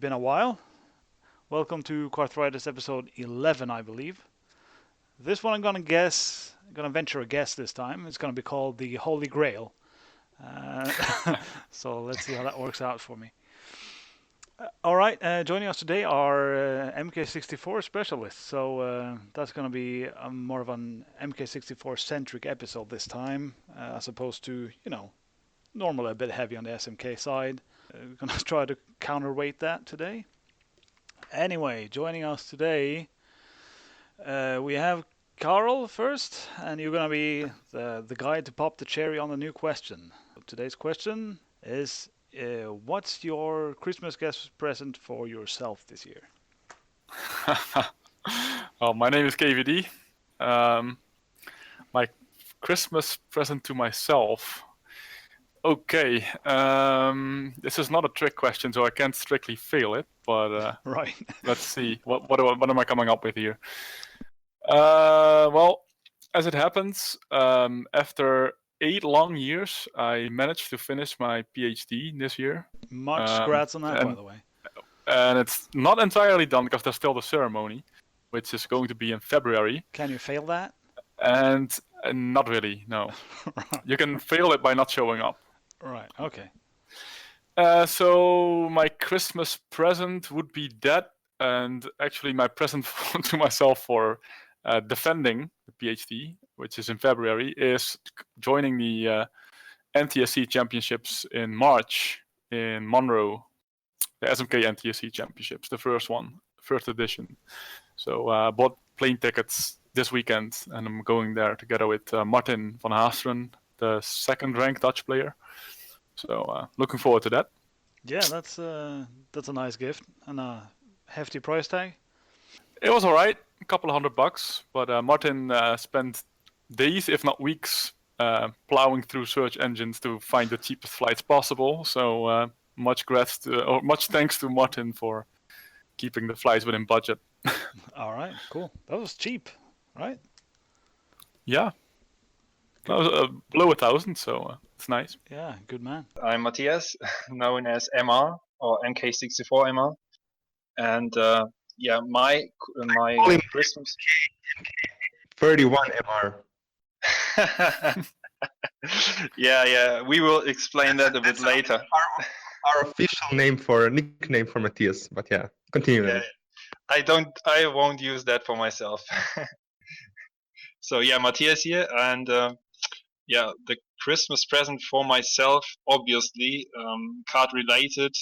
been a while. Welcome to Carthritis episode 11, I believe. This one I'm gonna venture a guess this time. It's gonna be called the Holy Grail. So let's see how that works out for me. All right, joining us today are MK64 specialists. So that's gonna be more of an MK64 centric episode this time, as opposed to, normally a bit heavy on the SMK side. We're gonna try to counterweight that today. Anyway, joining us today, we have Carl first, and you're gonna be the guy to pop the cherry on the new question. Today's question is, what's your Christmas gift present for yourself this year? Well, my name is KVD. My Christmas present to myself. Okay, this is not a trick question, so I can't strictly fail it. But right. Let's see. What am I coming up with here? Well, as it happens, after 8 long years, I managed to finish my PhD this year. Much congrats on that, by the way. And it's not entirely done because there's still the ceremony, which is going to be in February. Can you fail that? And not really, no. You can fail it by not showing up. Right, okay. So my Christmas present would be that, and actually my present to myself for defending the PhD, which is in February, is joining the NTSC Championships in March in Monroe, the SMK NTSC Championships, the first edition. So bought plane tickets this weekend, and I'm going there together with Martin van Haasteren, the second-ranked Dutch player. So looking forward to that. Yeah, that's a nice gift and a hefty price tag. It was all right, a couple of $100, but Martin spent days, if not weeks, plowing through search engines to find the cheapest flights possible. So much thanks to Martin for keeping the flights within budget. All right, cool. That was cheap, right? Yeah. That was below 1,000, so it's nice. Yeah, good man. I'm Matthias, known as MR or MK64MR, and my Christmas 31 MR. yeah, we will explain that a bit later. Our official nickname for Matthias, but yeah, continue. Yeah, I won't use that for myself. So yeah, Matthias here, and the Christmas present for myself, obviously, card related,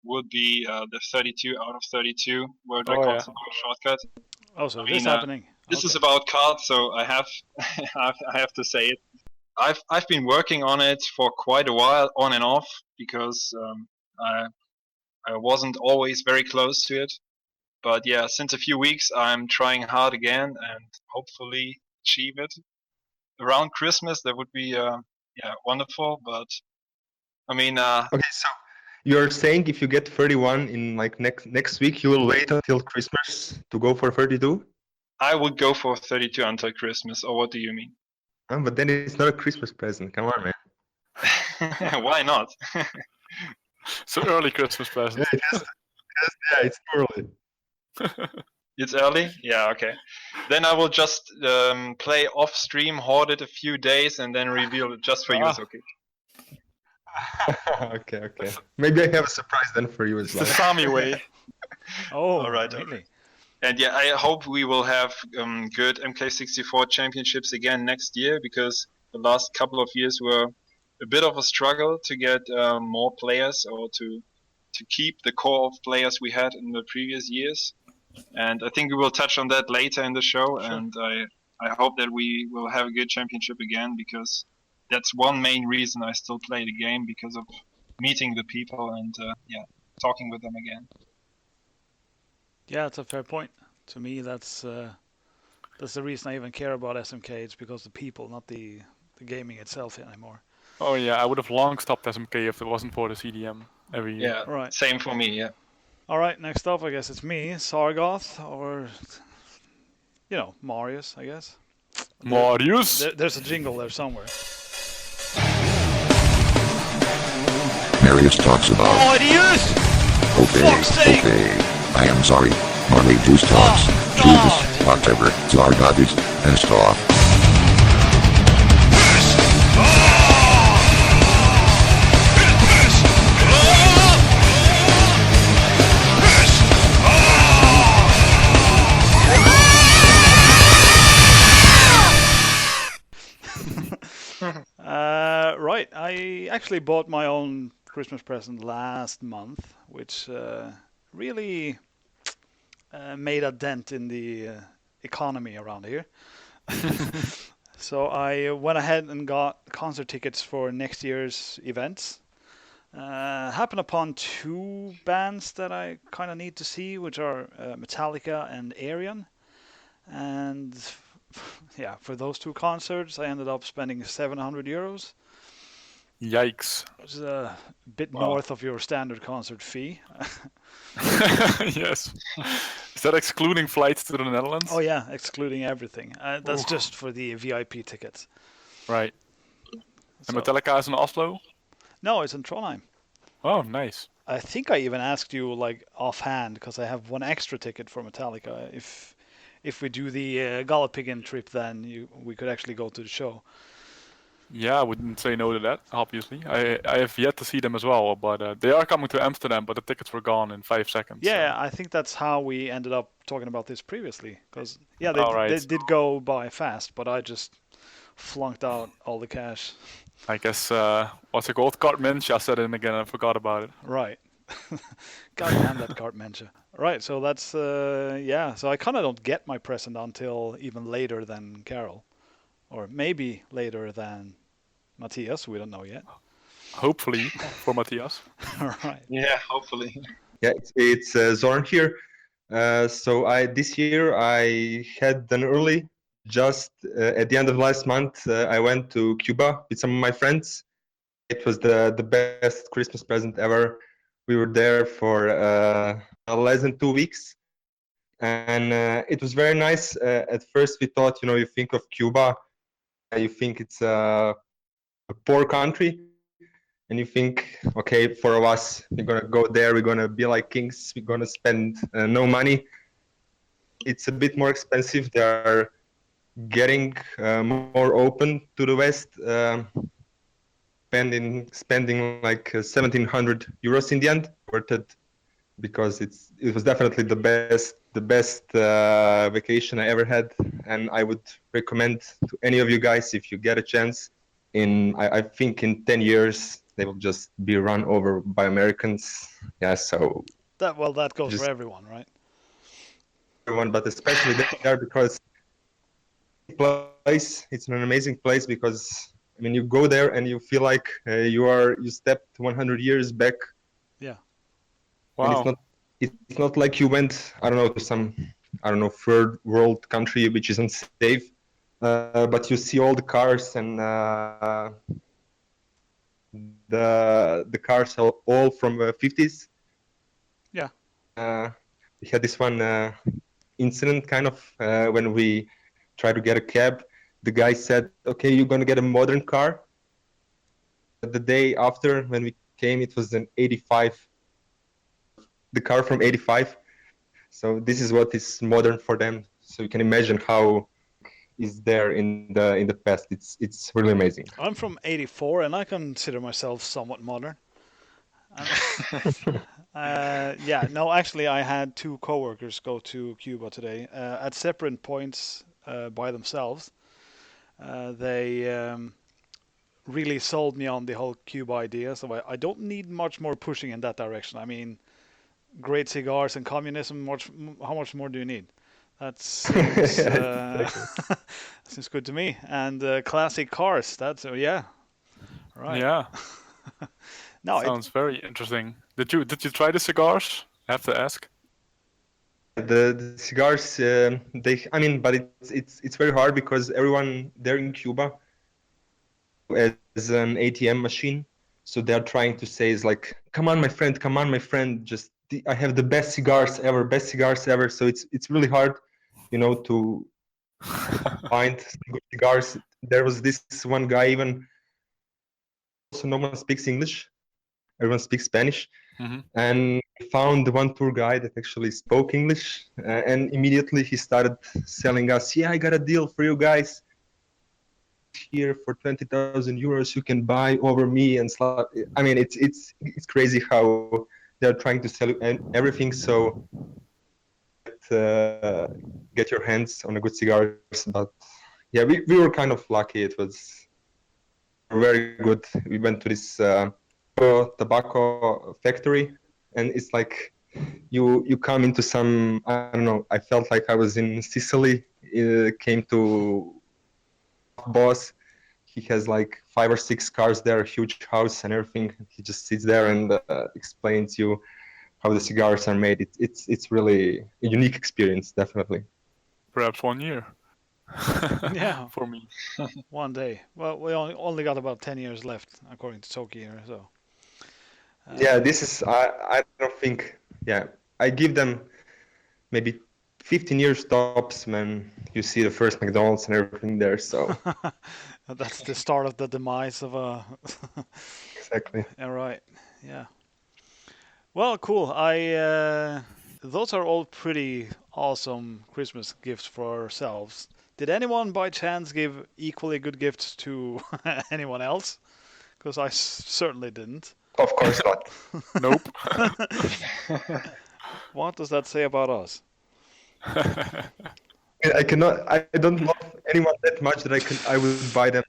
would be the 32 out of 32 world record shortcut. Oh, so this is happening. This is about cards, so I have I have to say it. I've been working on it for quite a while, on and off, because I wasn't always very close to it. But yeah, since a few weeks, I'm trying hard again and hopefully achieve it. Around Christmas, that would be wonderful. But I mean, okay, so you're saying if you get 31 in like next week, you will wait until Christmas to go for 32? I would go for 32 until Christmas. Or what do you mean? But then it's not a Christmas present. Come on, man. Why not? So early Christmas present. Yeah, it's too early. It's early? Yeah, okay. Then I will just play off stream, hoard it a few days, and then reveal it just for you, Zoki. Okay. Maybe I have a surprise then for you as well. It's the Sami way. Oh, all right. Really? And yeah, I hope we will have good MK64 championships again next year, because the last couple of years were a bit of a struggle to get more players, or to keep the core of players we had in the previous years. And I think we will touch on that later in the show. Sure. And I hope that we will have a good championship again, because that's one main reason I still play the game, because of meeting the people and talking with them again. Yeah, that's a fair point. To me, that's the reason I even care about SMK. It's because the people, not the gaming itself anymore. Oh yeah, I would have long stopped SMK if it wasn't for the CDM every year. Yeah, right. Same for me, yeah. All right, next up, I guess it's me, Sargoth, or, Marius, I guess. Marius? There's a jingle there somewhere. Marius talks about Marius! Okay. I am sorry. Money juice talks. Jesus, whatever. Zargabis. Pissed off. Right, I actually bought my own Christmas present last month, which really made a dent in the economy around here. So I went ahead and got concert tickets for next year's events. Happened upon two bands that I kind of need to see, which are Metallica and Arion. And yeah, for those two concerts, I ended up spending 700 euros. Yikes. Which is a bit Wow. north of your standard concert fee. Yes. Is that excluding flights to the Netherlands? Oh yeah, excluding everything. That's Ooh. just for the VIP tickets. Right. So, And Metallica is in Oslo? no, it's in Trondheim. Oh, nice. I think I even asked you like offhand because I have one extra ticket for Metallica. If we do the Gallopagin trip, then we could actually go to the show. Yeah, I wouldn't say no to that, obviously. I have yet to see them as well, but they are coming to Amsterdam, but the tickets were gone in 5 seconds. Yeah, so. I think that's how we ended up talking about this previously. Because yeah, All right. they did go by fast, but I just flunked out all the cash. I guess, what's it called? Cartmantia said it again, I forgot about it. Right. God damn that Cartmantia. Right, so that's yeah. So I kind of don't get my present until even later than Carol, or maybe later than Matthias. We don't know yet. Hopefully, for Matthias. Right. Yeah, hopefully. Yeah, it's Zorn here. So this year I had an early. Just at the end of last month, I went to Cuba with some of my friends. It was the best Christmas present ever. We were there for less than 2 weeks, and it was very nice. At first, we thought, you think of Cuba, you think it's a poor country, and you think, okay, for us, we're gonna go there, we're gonna be like kings, we're gonna spend no money. It's a bit more expensive. They are getting more open to the West, spending like 1,700 euros in the end, worth it, because it was definitely the best vacation I ever had, and I would recommend to any of you guys, if you get a chance. I think in 10 years they will just be run over by Americans. Yeah, so That goes Just- for everyone, right? everyone, but especially there, because it's an amazing place, because I mean, you go there and you feel like you stepped 100 years back. Yeah. Wow. And it's not like you went, I don't know, to some, I don't know, third world country which isn't safe, but you see all the cars, and the cars are all from 50s. Yeah. We had this one incident kind of when we tried to get a cab. The guy said, okay, you're going to get a modern car. The day after, when we came, it was an 85, the car from 85. So this is what is modern for them. So you can imagine how is there in the past. It's really amazing. I'm from '84, and I consider myself somewhat modern. Yeah, no, actually, I had two coworkers go to Cuba today at separate points by themselves. They really sold me on the whole Cuba idea, so I don't need much more pushing in that direction. I mean, great cigars and communism. How much more do you need? That seems seems good to me. And classic cars. That's yeah, right. Yeah. No, Sounds very interesting. Did you try the cigars? I have to ask. The cigars, but it's very hard, because everyone there in Cuba as an ATM machine, so they're trying to say is like, come on, my friend, I have the best cigars ever. So it's really hard, to find good cigars. There was this one guy, even also no one speaks English, everyone speaks Spanish. Hmm. And we found one tour guide that actually spoke English, and immediately he started selling us, yeah, I got a deal for you guys here for 20,000 euros. You can buy over me and stuff. I mean, it's crazy how they're trying to sell you everything. So get your hands on a good cigars. But yeah, we were kind of lucky. It was very good. We went to this tobacco factory, and it's like you come into some, I don't know, I felt like I was in Sicily. Came to boss. He has like 5 or 6 cars there, huge house and everything. He just sits there and explains you how the cigars are made. It's really a unique experience, definitely. Perhaps 1 year. Yeah. For me. One day. Well, we only got about 10 years left, according to Zoki here. So. Yeah, this is I don't think. Yeah, I give them maybe 15 years tops when you see the first McDonald's and everything there. So That's the start of the demise of a. exactly. All right. Yeah. Well, cool. Those are all pretty awesome Christmas gifts for ourselves. Did anyone by chance give equally good gifts to anyone else? Because I certainly didn't. Of course not. Nope. What does that say about us? I cannot. I don't love anyone that much that I would buy them.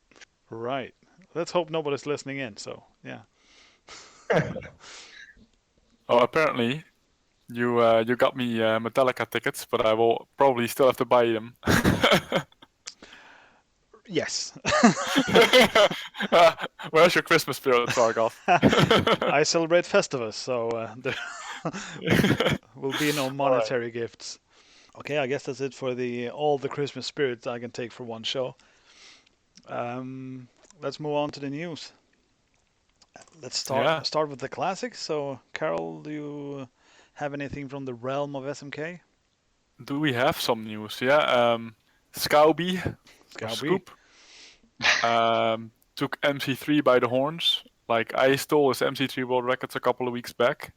Right. Let's hope nobody's listening in. So yeah. Oh, apparently, you got me Metallica tickets, but I will probably still have to buy them. Yes. Where's your Christmas spirit, Sargoth? I celebrate Festivus, so there will be no monetary gifts. Okay, I guess that's it for all the Christmas spirits I can take for one show. Let's move on to the news. Let's start with the classics. So, Carol, do you have anything from the realm of SMK? Do we have some news? Yeah. Scouby, Scoop, took MC3 by the horns. Like, I stole his MC3 world records a couple of weeks back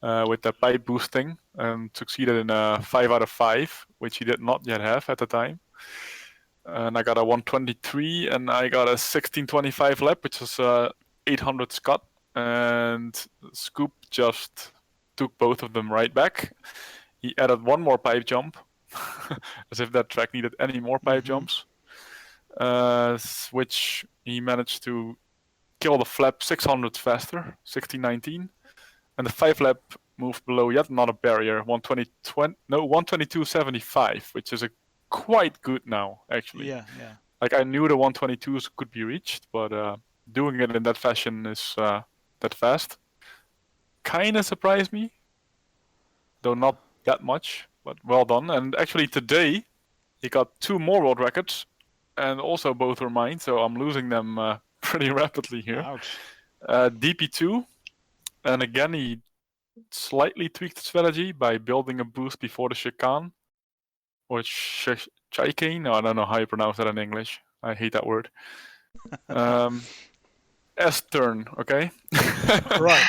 with the pipe boosting and succeeded in a 5 out of 5, which he did not yet have at the time. And I got a 123 and I got a 1625 lap, which was 800 Scott. And Scoop just took both of them right back. He added one more pipe jump, as if that track needed any more pipe jumps, which he managed to kill the flap 600 faster, 1619, and the 5 lap moved below yet another barrier, 122.75, which is a quite good now, actually. Yeah. Like, I knew the 122s could be reached, but doing it in that fashion is that fast kind of surprised me, though not that much, but well done. And actually today he got 2 more world records, and also both were mine, so I'm losing them pretty rapidly here. Ouch. DP2, and again he slightly tweaked the strategy by building a boost before the chicane, or chicane. No, I don't know how you pronounce that in English. I hate that word. S-turn, okay? Right.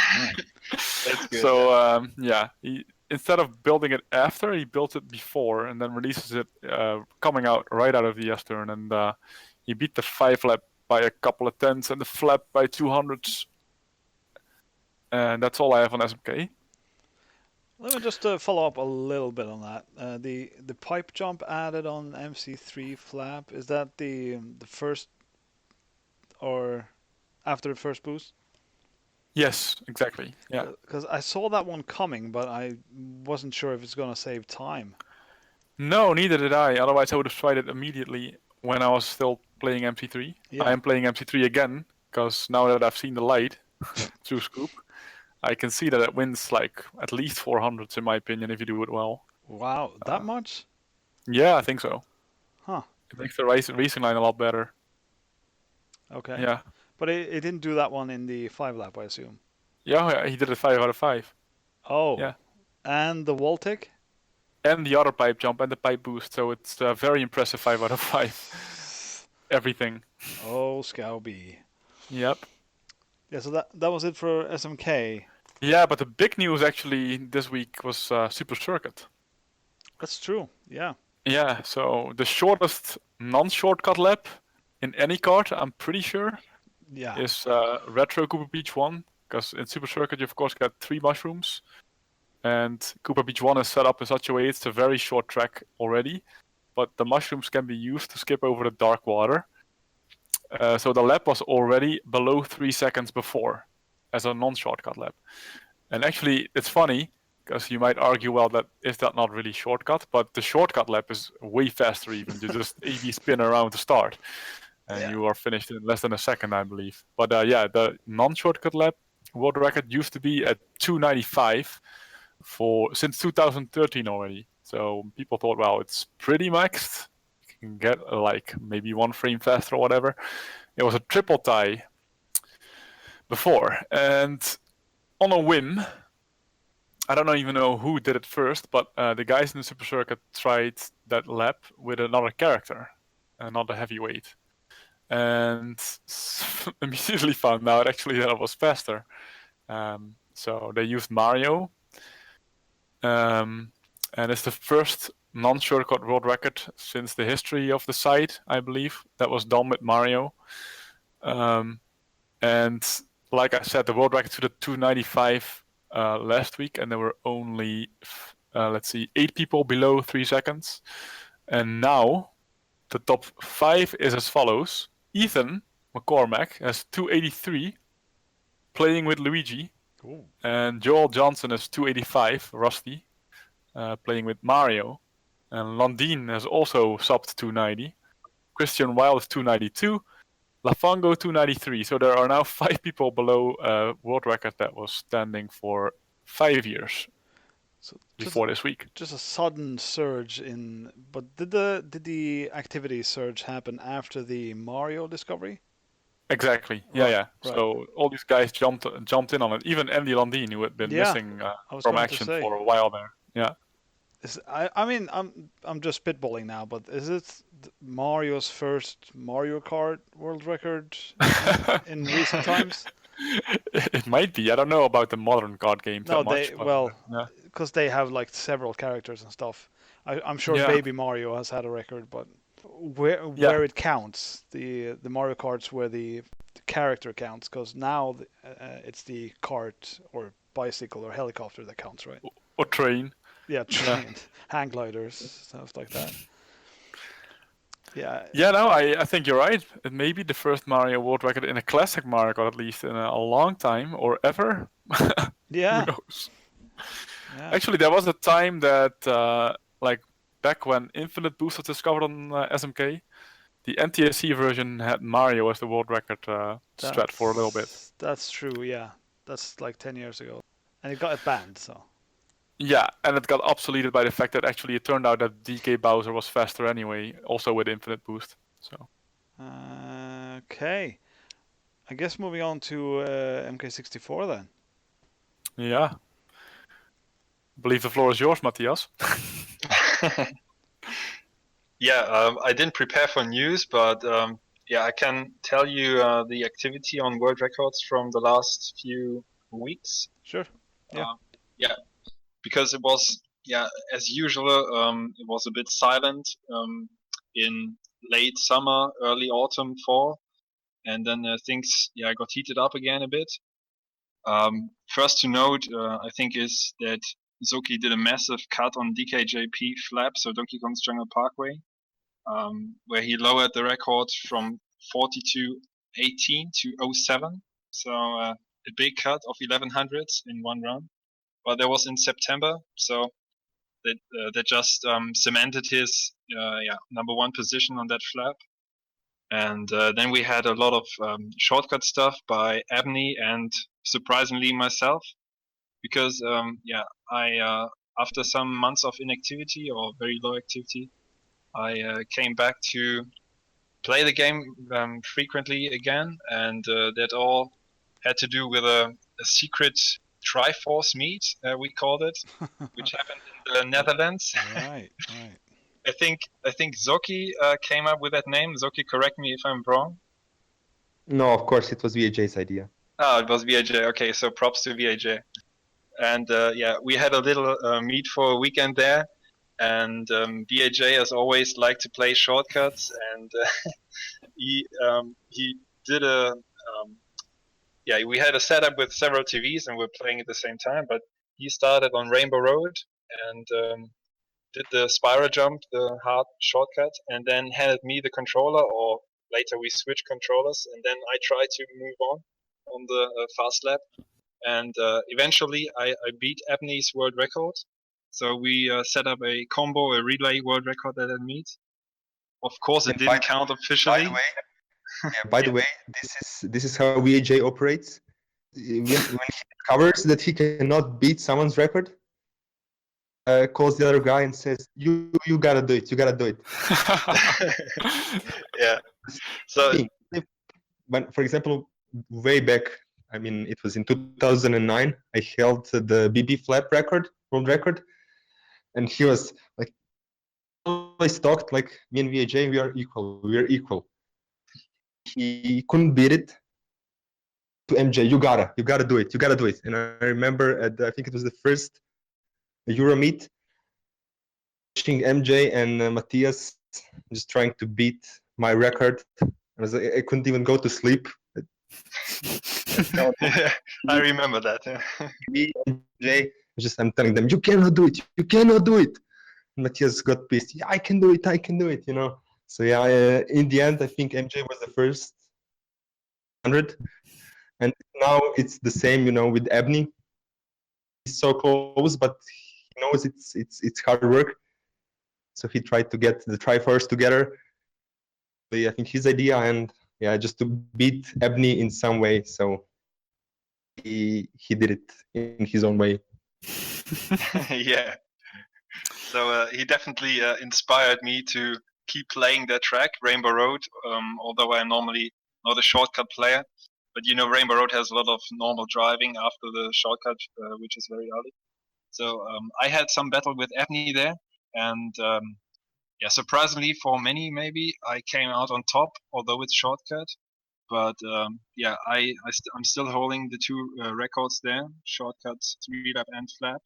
That's good. So yeah, instead of building it after, he built it before and then releases it coming out right out of the S-turn, and he beat the 5 lap by a couple of tenths and the flap by 200s. And that's all I have on SMK. Let me just follow up a little bit on that. The pipe jump added on MC3 flap, is that the first or after the first boost? Yes, exactly. Yeah. Because I saw that one coming, but I wasn't sure if it's going to save time. No, neither did I. Otherwise, I would have tried it immediately when I was still playing MC3. Yeah. I am playing MC3 again, because now that I've seen the light through Scoop, I can see that it wins like at least 400s in my opinion if you do it well. Wow, that much? Yeah, I think so. Huh. It makes the racing line a lot better. Okay. Yeah. But it didn't do that one in the 5 lap, I assume. Yeah, he did it 5 out of 5. Oh. Yeah. And the wall tick? And the other pipe jump and the pipe boost, so it's a very impressive 5 out of 5. Everything. Oh, Scouby. Yep. Yeah, so that was it for SMK. Yeah, but the big news actually this week was Super Circuit. That's true. Yeah. Yeah, so the shortest non-shortcut lap in any kart, I'm pretty sure, Yeah. is Retro Cooper Beach 1. Because in Super Circuit, you of course got 3 mushrooms. And Cooper Beach 1 is set up in such a way it's a very short track already. But the mushrooms can be used to skip over the dark water. So the lap was already below 3 seconds before as a non-shortcut lap. And actually, it's funny, because you might argue, well, that is that not really shortcut? But the shortcut lap is way faster even. You just AB spin around to start. And Yeah. you are finished in less than a second, I believe. But yeah, the non-shortcut lap world record used to be at 295 since 2013 already. So people thought, well, it's pretty maxed. You can get like maybe 1 frame faster or whatever. It was a triple tie before. And on a whim, I don't even know who did it first, but the guys in the Super Circuit tried that lap with another character, another heavyweight. And immediately found out actually that it was faster. So they used Mario. And it's the first non-shortcut world record since the history of the site, I believe, that was done with Mario. And like I said, the world record to the 295 last week, and there were only, 8 people below 3 seconds. And now the top 5 is as follows. Ethan McCormack has 283, playing with Luigi. Ooh. And Joel Johnson has 285, Rusty, playing with Mario. And Landine has also subbed 290. Christian Wilde is 292. Lafango 293. So there are now 5 people below world record that was standing for 5 years So before this week. just a sudden surge in. But did the activity surge happen after the Mario discovery? Exactly. Right, Yeah. right. So all these guys jumped in on it. Even Andy Landine, who had been Yeah, missing I was from going to action say. for a while there. Yeah. I mean, I'm just spitballing now, but is it Mario's first Mario Kart world record in recent times? It might be. I don't know about the modern card games No, that much. But, yeah. because they have like several characters and stuff. I'm sure Yeah. Baby Mario has had a record, but where it counts, the Mario Karts where the character counts, because now it's the cart or bicycle or helicopter that counts, right? Or train. Yeah, train, hang gliders, stuff like that. Yeah. Yeah, no, I think you're right. It may be the first Mario world record in a classic Mario Kart, at least in a long time or ever. Yeah. Who knows? Yeah. Actually, there was a time that, like back when Infinite Boost was discovered on SMK, the NTSC version had Mario as the world record strat for a little bit. That's true. Yeah, that's like 10 years ago, and it got banned. So. Yeah, and it got obsoleted by the fact that actually it turned out that DK Bowser was faster anyway, also with Infinite Boost. So. Okay. I guess moving on to MK64 then. Yeah. I believe the floor is yours, Matthias. Yeah, I didn't prepare for news, but yeah, I can tell you the activity on world records from the last few weeks. Sure. Yeah. Yeah, because it was, yeah, as usual, it was a bit silent in late summer, early autumn, fall, and then things, yeah, got heated up again a bit. First to note, I think, is that Zoki did a massive cut on DKJP flap, so Donkey Kong's Jungle Parkway, where he lowered the record from 42.18 to 07. So a big cut of 1100s in one run. But that was in September, so that just cemented his number 1 position on that flap. And then we had a lot of shortcut stuff by Abney and surprisingly myself, because I after some months of inactivity or very low activity, I came back to play the game frequently again, and that all had to do with a secret Triforce meet, we called it, which happened in the Netherlands. Right. Right. I think Zoki came up with that name. Zoki, correct me if I'm wrong. No, of course, it was VHA's idea. Oh, it was VAJ. Okay, so props to VAJ. And yeah, we had a little meet for a weekend there. And VAJ as always liked to play shortcuts, and he did we had a setup with several TVs and we're playing at the same time. But he started on Rainbow Road and did the spiral jump, the hard shortcut, and then handed me the controller. Or later we switched controllers, and then I tried to move on the fast lap. And eventually I beat Abney's world record. So we set up a combo, a relay world record at that meet. Of course, it didn't count officially. By the way, this is how VAJ operates. When he discovers that he cannot beat someone's record, calls the other guy and says, "You gotta do it. You gotta do it." Yeah. So, when, for example, way back, I mean, it was in 2009. I held the BB flap record, world record, and he was like, always talked like, me and VAJ, we are equal. We are equal. He couldn't beat it. To MJ, you gotta do it. You gotta do it. And I remember I think it was the first Euro meet, watching MJ and Matthias just trying to beat my record. I couldn't even go to sleep. yeah, I remember that. Me and MJ, I'm telling them, you cannot do it. You cannot do it. And Matthias got pissed. Yeah, I can do it. I can do it. You know. So yeah, in the end, I think MJ was the first 100. And now it's the same, you know, with Abney. He's so close, but he knows it's hard work. So he tried to get the Triforce together. But I think his idea, and yeah, just to beat Abney in some way. So he did it in his own way. Yeah. So he definitely inspired me to keep playing that track, Rainbow Road. Although I'm normally not a shortcut player. But you know, Rainbow Road has a lot of normal driving after the shortcut, which is very early. So I had some battle with Abney there, and yeah, surprisingly for many, maybe I came out on top, although it's shortcut. But yeah, I'm still holding the two records there: shortcut, 3-lap, and flap.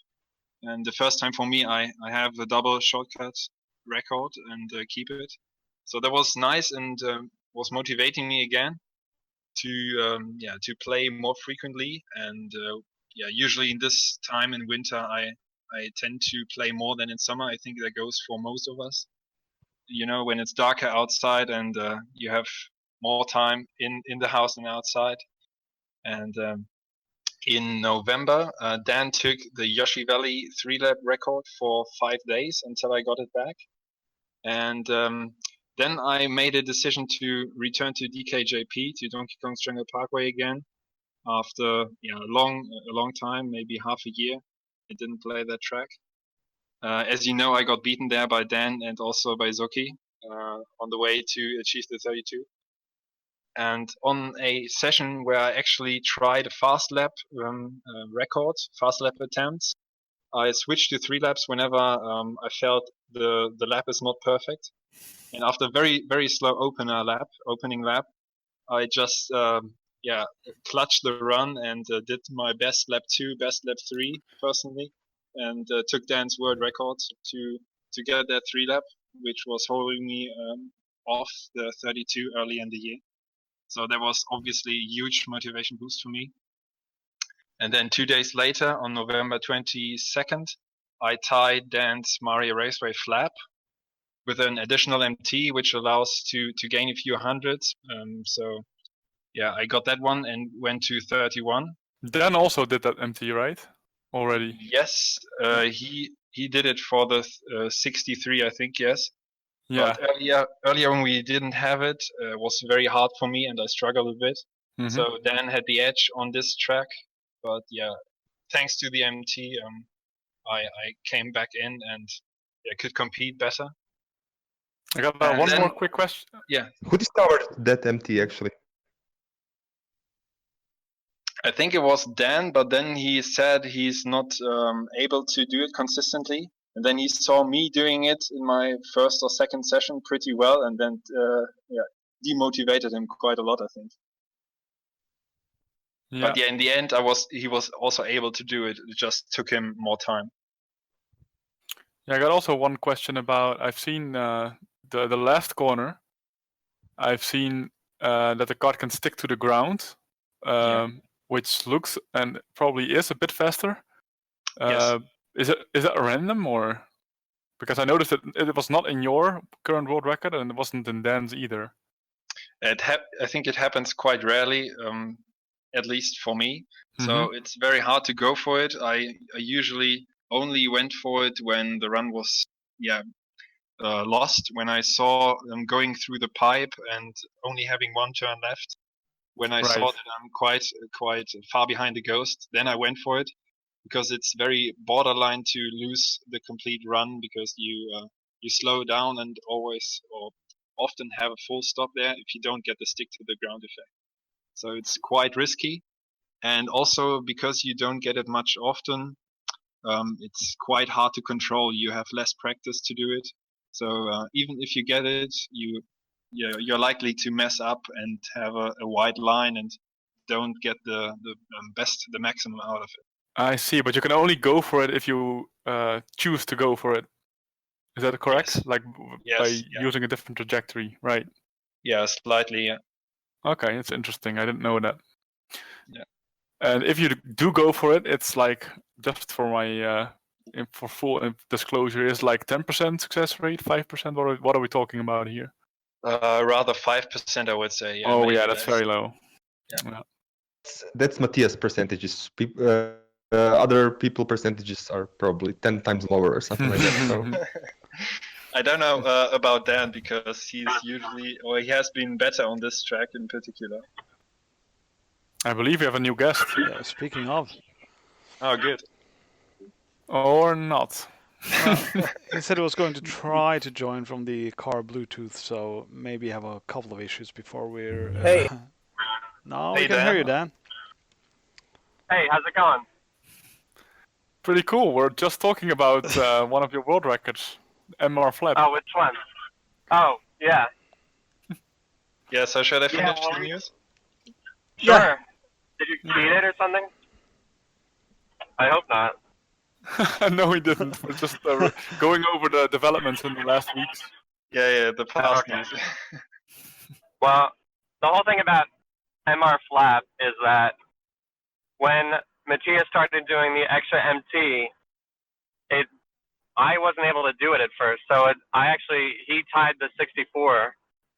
And the first time for me, I have the double shortcut record and keep it. So that was nice and was motivating me again to play more frequently. And yeah, usually in this time in winter, I tend to play more than in summer. I think that goes for most of us. You know, when it's darker outside and you have more time in the house than outside. And in November, Dan took the Yoshi Valley 3-lap record for 5 days until I got it back. And then I made a decision to return to DKJP, to Donkey Kong Jungle Parkway again, after a long time, maybe half a year. I didn't play that track. As you know, I got beaten there by Dan and also by Zoki on the way to achieve the 32. And on a session where I actually tried a fast lap record, fast lap attempts, I switched to 3 laps whenever I felt the lap is not perfect. And after very, very slow opening lap, I just clutched the run and did my best lap 2, best lap 3 personally, and took Dan's world record to get that 3 lap, which was holding me off the 32 early in the year. So that was obviously a huge motivation boost for me. And then 2 days later, on November 22nd, I tied Dan's Mario Raceway flap with an additional MT, which allows to gain a few hundreds. So yeah, I got that one and went to 31. Dan also did that MT, right? Already. Yes, he did it for the 63, I think. Yes. Yeah. But earlier when we didn't have it, was very hard for me and I struggled a bit. Mm-hmm. So Dan had the edge on this track. But yeah, thanks to the MT, I came back in and could compete better. I got one more quick question. Yeah. Who discovered that MT actually? I think it was Dan, but then he said he's not able to do it consistently. And then he saw me doing it in my first or second session pretty well, and then demotivated him quite a lot, I think. Yeah. But yeah, in the end, he was also able to do it. It just took him more time. Yeah, I got also one question about. I've seen the last corner. I've seen that the card can stick to the ground, which looks and probably is a bit faster. Yes. Is that random or? Because I noticed that it was not in your current world record and it wasn't in Dan's either. I think it happens quite rarely, at least for me. So it's very hard to go for it. I usually only went for it when the run was lost. When I saw them going through the pipe and only having one turn left. When I saw that I'm quite far behind the ghost, then I went for it because it's very borderline to lose the complete run because you slow down and always or often have a full stop there if you don't get the stick to the ground effect. So it's quite risky, and also because you don't get it much often, it's quite hard to control. You have less practice to do it, so even if you get it, you're likely to mess up and have a wide line and don't get the maximum out of it. I see, but you can only go for it if you choose to go for it. Is that correct? Yes. Like by using a different trajectory, right? Yeah, slightly. Yeah. Okay, it's interesting. I didn't know that. Yeah. And if you do go for it, it's like just for my for full disclosure, is like 10% success rate, 5%. What are we talking about here? Rather 5%, I would say. Yeah, oh yeah, that's very low. Yeah. That's Matthias percentages. Other people percentages are probably 10 times lower or something like that. So. I don't know about Dan because he has been better on this track in particular. I believe we have a new guest. Yeah, speaking of. Oh, good. Or not. He said he was going to try to join from the car Bluetooth, so maybe have a couple of issues before we're... Hey. Now Hey, we can Dan. hear you, Dan. Hey, how's it going? Pretty cool. We're just talking about one of your world records, MR flap. Oh, which one? Oh, yeah. Yeah, so should I finish well, the news? Sure. Yeah. Did you cheat it or something? I hope not. No, we didn't. We're just going over the developments in the last weeks. Yeah, the past Okay. news. Well, the whole thing about MR flap is that when Matthias started doing the extra MT, I wasn't able to do it at first. So he tied the 64,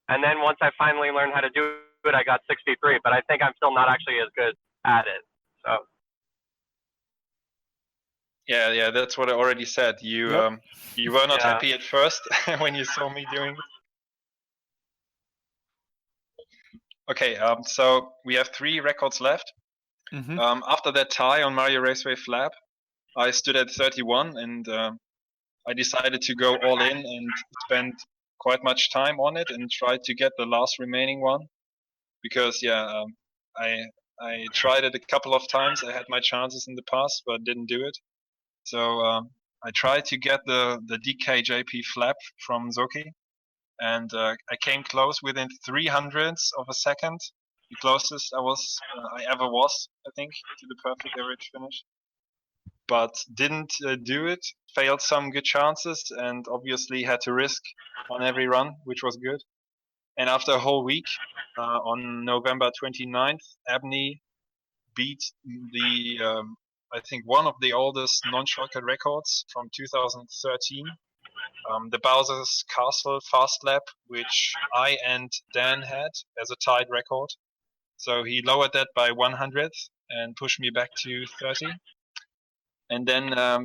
and then once I finally learned how to do it, I got 63. But I think I'm still not actually as good at it. So. Yeah, that's what I already said. You were not happy at first when you saw me doing it. Okay, so we have 3 records left. After that tie on Mario Raceway Flap, I stood at 31 and I decided to go all in and spend quite much time on it and try to get the last remaining one. Because I tried it a couple of times. I had my chances in the past, but didn't do it. So I tried to get the DKJP flap from Zoki, and I came close within 0.03 of a second. The closest I ever was, I think, to the perfect average finish. But didn't do it. Failed some good chances, and obviously had to risk on every run, which was good. And after a whole week, on November 29th, Abney beat the I think one of the oldest non-shortcut records from 2013, the Bowser's Castle Fast Lap, which I and Dan had as a tied record. So he lowered that by 100th and pushed me back to 30. And then a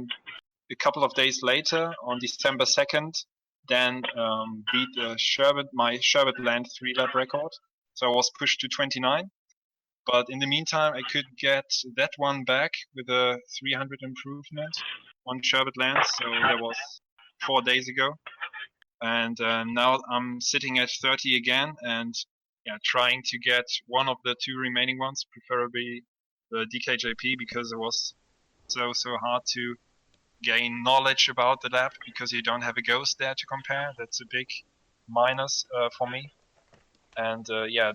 couple of days later, on December 2nd, Dan beat my Sherbet Land 3-lap record. So I was pushed to 29. But in the meantime, I could get that one back with a 300 improvement on Sherbet Land. So that was 4 days ago. And now I'm sitting at 30 again and trying to get one of the 2 remaining ones, preferably the DKJP, because it was so hard to gain knowledge about the lap because you don't have a ghost there to compare. That's a big minus for me. And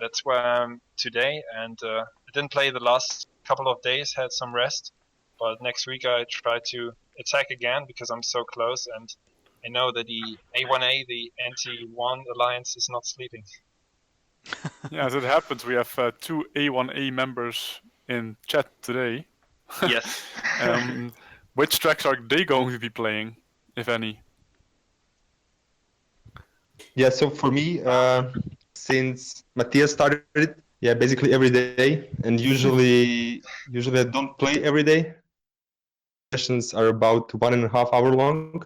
that's where I am today, and didn't play the last couple of days, had some rest. But next week I try to attack again because I'm so close, and I know that the A1A, the anti-1 alliance, is not sleeping. Yeah, as it happens, we have 2 A1A members in chat today. Yes. Which tracks are they going to be playing, if any? Yeah, so for me, since Matthias started it, yeah, basically every day, and usually I don't play every day. Sessions are about 1.5 hours long.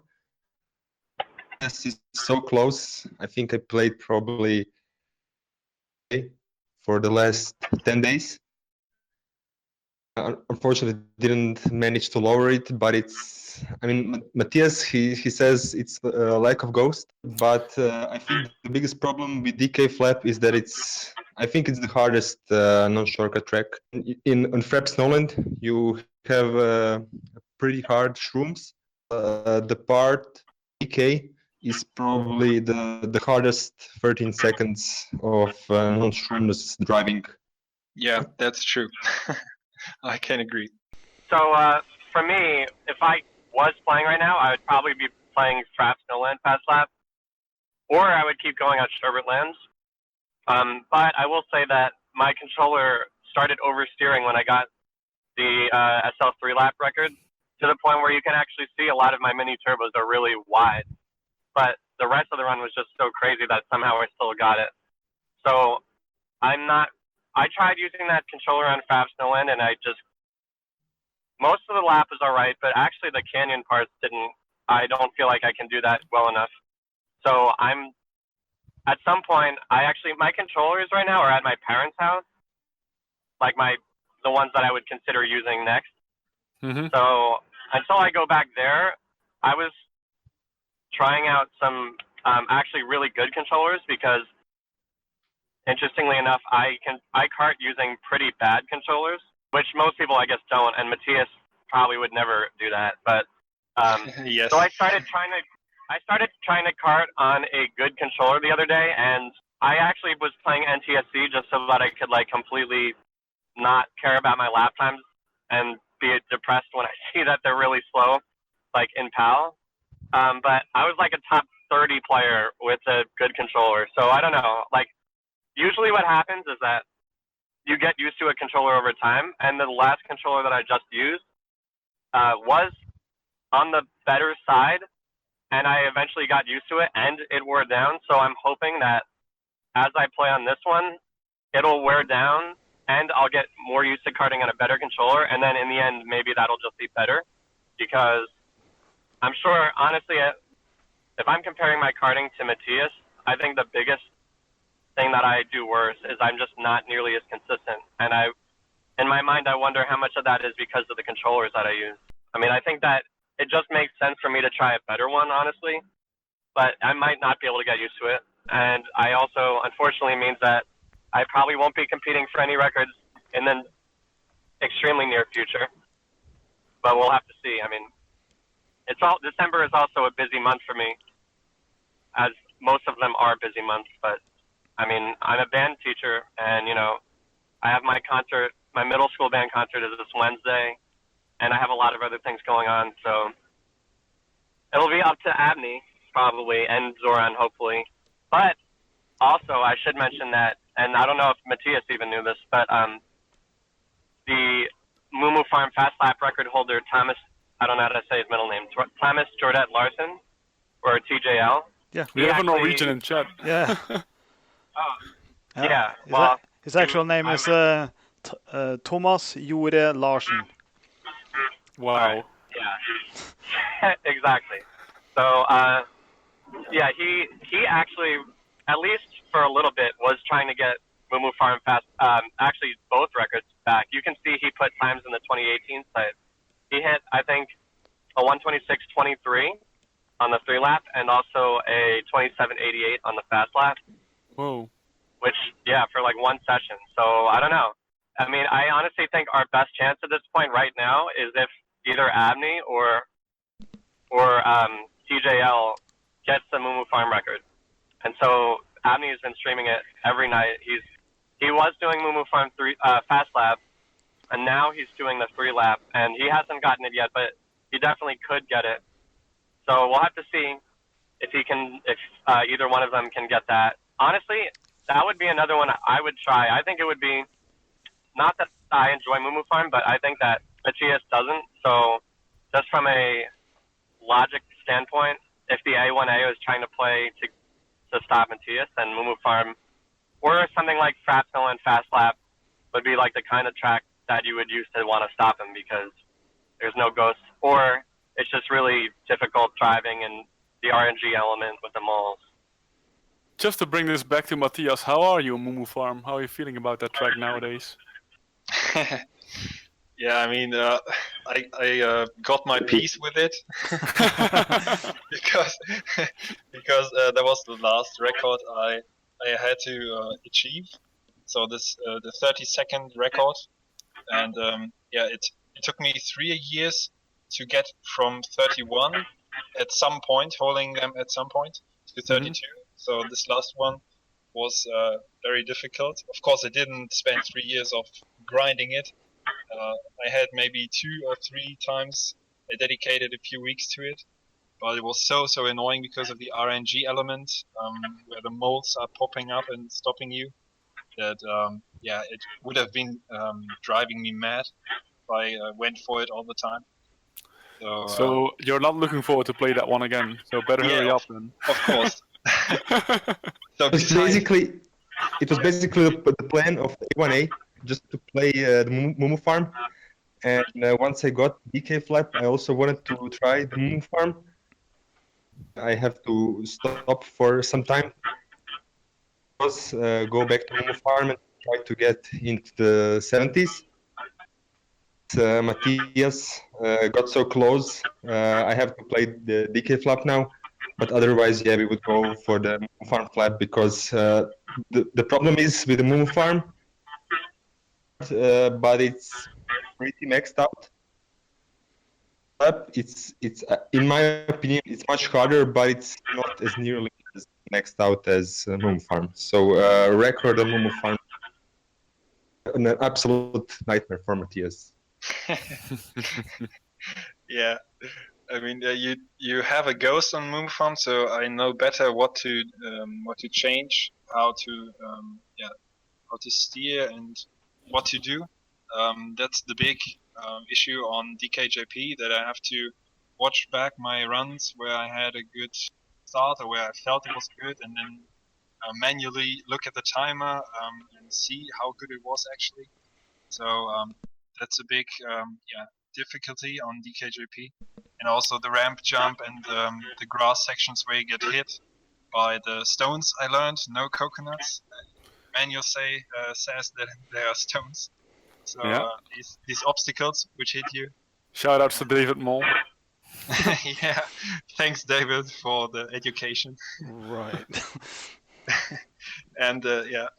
This is so close. I think I played probably for the last 10 days. Unfortunately, didn't manage to lower it, but it's. I mean, Matthias, he says it's a lack of ghost, but I think the biggest problem with DK Flap is that it's. I think it's the hardest non-shortcut track. On Frap Snowland, you have pretty hard shrooms. The part DK is probably the hardest 13 seconds of non-shrooms driving. Yeah, that's true. I can agree. So for me, if I was playing right now, I would probably be playing Frap Snowland Fast Lap, or I would keep going on Sherbet Lands. But I will say that my controller started oversteering when I got the SL3 lap record, to the point where you can actually see a lot of my mini turbos are really wide. But the rest of the run was just so crazy that somehow I still got it. So I tried using that controller on Frap Snowland, and most of the lap was all right, but actually the canyon parts I don't feel like I can do that well enough. So at some point, my controllers right now are at my parents' house, like the ones that I would consider using next. Mm-hmm. So until I go back there, I was trying out some actually really good controllers, because interestingly enough, I kart using pretty bad controllers, which most people I guess don't, and Matthias probably would never do that. But Yes. so I started trying to kart on a good controller the other day, and I actually was playing NTSC just so that I could like completely not care about my lap times and be depressed when I see that they're really slow, like in PAL. But I was like a top 30 player with a good controller, so I don't know. Like usually what happens is that you get used to a controller over time, and the last controller that I just used was on the better side, and I eventually got used to it, and it wore down. So I'm hoping that as I play on this one, it'll wear down, and I'll get more used to karting on a better controller, and then in the end, maybe that'll just be better, because I'm sure, honestly, if I'm comparing my karting to Matthias, I think the biggest thing that I do worse is I'm just not nearly as consistent, and in my mind, I wonder how much of that is because of the controllers that I use. I mean, I think that it just makes sense for me to try a better one, honestly, but I might not be able to get used to it. And I also, unfortunately, means that I probably won't be competing for any records in the extremely near future, but we'll have to see. I mean, December is also a busy month for me, as most of them are busy months, but I mean, I'm a band teacher, and, I have my concert, my middle school band concert is this Wednesday, and I have a lot of other things going on, so it'll be up to Abney, probably, and Zoran, hopefully. But also, I should mention that, and I don't know if Matthias even knew this, but the Mumu Farm Fast Lap record holder, Thomas, I don't know how to say his middle name, Thomas Jordet Larsen, or TJL. Yeah. We have a Norwegian in chat. Yeah. Yeah, well, his actual name is Thomas Jordet Larsen. Wow. Yeah. Exactly. So, yeah, he actually, at least for a little bit, was trying to get Mumu Farm Fast, actually both records back. You can see he put times in the 2018 site. He hit, I think, a 126.23 on the 3-lap, and also a 27.88 on the fast lap. Whoa. Which, yeah, for like one session. So I don't know. I mean, I honestly think our best chance at this point right now is if either Abney or TJL gets the Mumu Farm record. And so Abney has been streaming it every night. He's he was doing Moo Farm 3 Fast Lap, and now he's doing the 3 lap, and he hasn't gotten it yet, but he definitely could get it. So we'll have to see if he can, if either one of them can get that. Honestly, that would be another one I would try. I think it would be, not that I enjoy Moo Farm, but I think that Matthias doesn't. So just from a logic standpoint, if the A1A is trying to play to stop Matthias, then Moo Farm or something like Frapsville and Fast Lap would be like the kind of track that you would use to want to stop him because there's no ghosts, or it's just really difficult driving and the RNG element with the moles. Just to bring this back to Matthias, how are you, Moo Farm? How are you feeling about that track nowadays? Yeah, I mean, I got my peace with it because that was the last record I had to achieve. So this the 30-second record, and yeah, it took me 3 years to get from 31 at some point, holding them at some point, to 32. So this last one was very difficult. Of course, I didn't spend 3 years of grinding it. I had maybe 2 or 3 times I dedicated a few weeks to it, but it was so annoying because of the RNG element, where the molds are popping up and stopping you, that yeah, it would have been driving me mad if I went for it all the time. So you're not looking forward to play that one again, so better hurry up then. Of course. So it was basically the plan of A1A, just to play the Moo Farm. And once I got DK Flap, I also wanted to try the Moo Farm. I have to stop for some time, go back to Moo Farm and try to get into the 70s. Matthias got so close. I have to play the DK Flap now. But otherwise, yeah, we would go for the Moo Farm Flap because the problem is with the Moo Farm, but it's pretty maxed out. It's in my opinion, it's much harder, but it's not as nearly as maxed out as Moo Farm. So record on Moo Farm, an absolute nightmare for Matthias. Yeah. I mean, you have a ghost on Moo Farm, so I know better what to change, how to steer, and what to do. That's the big issue on DKJP, that I have to watch back my runs where I had a good start or where I felt it was good, and then manually look at the timer and see how good it was actually. So that's a big difficulty on DKJP. And also the ramp jump and the grass sections where you get hit by the stones. I learned no coconuts. Manuel says that they are stones. So these obstacles which hit you. Shout outs to David Mol. Yeah, thanks David for the education. Right. And yeah.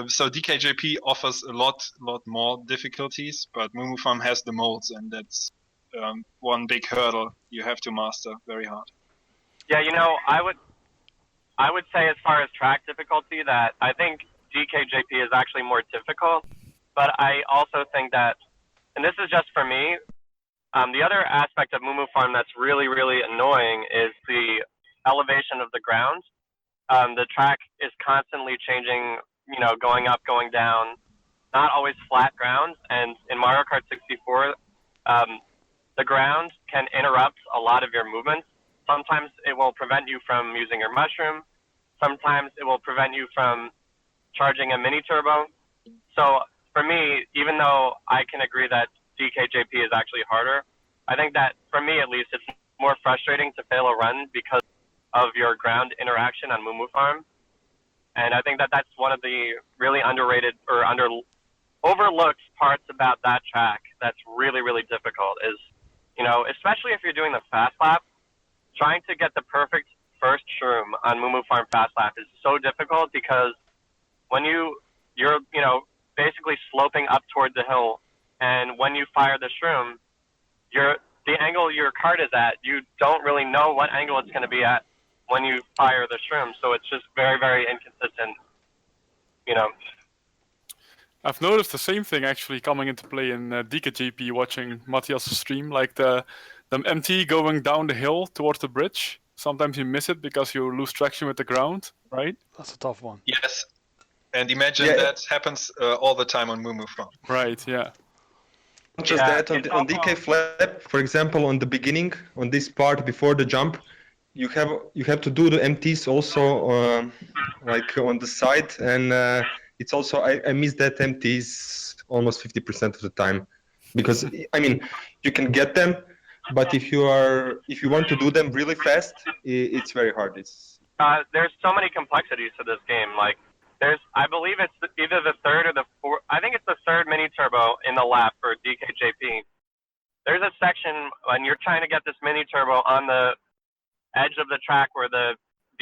So DKJP offers a lot more difficulties, but Moo Farm has the molds, and that's one big hurdle you have to master very hard. Yeah, you know, I would say as far as track difficulty that I think DKJP is actually more difficult, but I also think that, and this is just for me, the other aspect of Moo Farm that's really, really annoying is the elevation of the ground. The track is constantly changing, you know, going up, going down, not always flat ground. And in Mario Kart 64, the ground can interrupt a lot of your movements. Sometimes it will prevent you from using your mushroom. Sometimes it will prevent you from charging a mini turbo. So for me, even though I can agree that DKJP is actually harder, I think that for me at least, it's more frustrating to fail a run because of your ground interaction on Moo Farm. And I think that that's one of the really underrated or overlooked parts about that track that's really, really difficult is, you know, especially if you're doing the fast lap, trying to get the perfect first shroom on Moo Farm fast lap is so difficult because when you're, you know, basically sloping up toward the hill, and when you fire the shroom, the angle your cart is at, you don't really know what angle it's going to be at when you fire the shroom. So it's just very, very inconsistent, you know. I've noticed the same thing actually coming into play in DKJP watching Matthias' stream, like the MT going down the hill towards the bridge. Sometimes you miss it because you lose traction with the ground, right? That's a tough one. Yes. And imagine Yeah. that happens all the time on Mumu Farm. Right, yeah. Not just Yeah, that, on, it's on DK also- flap, for example, on the beginning, on this part before the jump, you have to do the MTs also, like on the side, and it's also I miss that MTs almost 50% of the time, because I mean you can get them, but if you want to do them really fast, it's very hard. There's so many complexities to this game. Like, I believe it's either the third or the fourth. I think it's the third mini turbo in the lap for DKJP. There's a section when you're trying to get this mini turbo on the edge of the track where the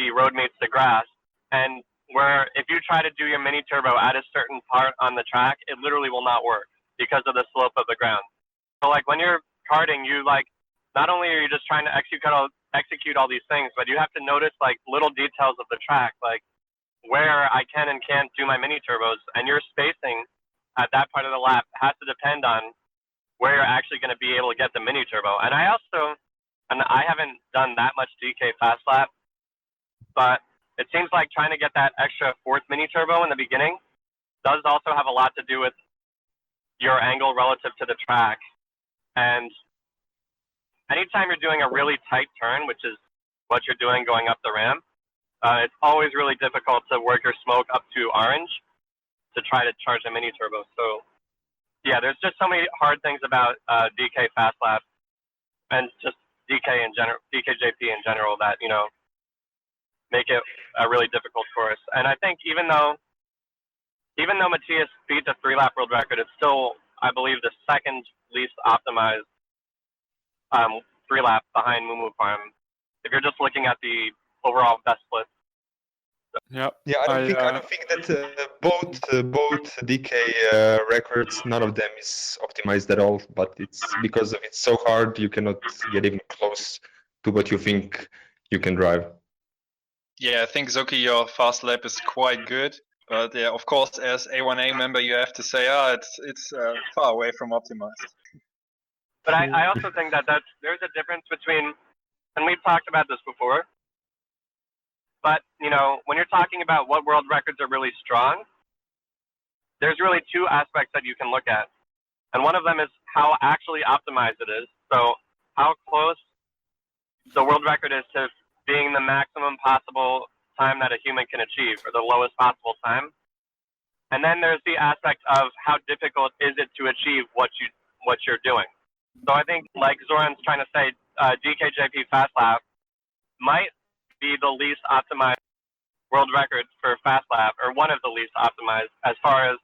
road meets the grass, and where if you try to do your mini turbo at a certain part on the track, it literally will not work because of the slope of the ground. So like when you're karting, you like not only are you just trying to execute all these things, but you have to notice like little details of the track, like where I can and can't do my mini turbos, and your spacing at that part of the lap has to depend on where you're actually going to be able to get the mini turbo. And I haven't done that much DK fast lap, but it seems like trying to get that extra fourth mini turbo in the beginning does also have a lot to do with your angle relative to the track. And anytime you're doing a really tight turn, which is what you're doing going up the ramp, it's always really difficult to work your smoke up to orange to try to charge a mini turbo. So yeah, there's just so many hard things about DK fast lap and just DKJP in general that, you know, make it a really difficult course. And I think even though Matthias beat the 3-lap world record, it's still, I believe, the second least optimized 3-lap behind Mumu Farm, if you're just looking at the overall best split. Yeah. Yeah, I don't think that both DK records, none of them is optimized at all. But it's because of it's so hard, you cannot get even close to what you think you can drive. Yeah, I think Zoki, your fast lap is quite good, but yeah, of course, as A1A member, you have to say, it's far away from optimized. But I also think that there's a difference between, and we've talked about this before, but, you know, when you're talking about what world records are really strong, there's really two aspects that you can look at. And one of them is how actually optimized it is. So how close the world record is to being the maximum possible time that a human can achieve, or the lowest possible time. And then there's the aspect of how difficult is it to achieve what you're doing. So I think, like Zoran's trying to say, DKJP Fast Lap might be the least optimized world record for Fast Lap, or one of the least optimized as far as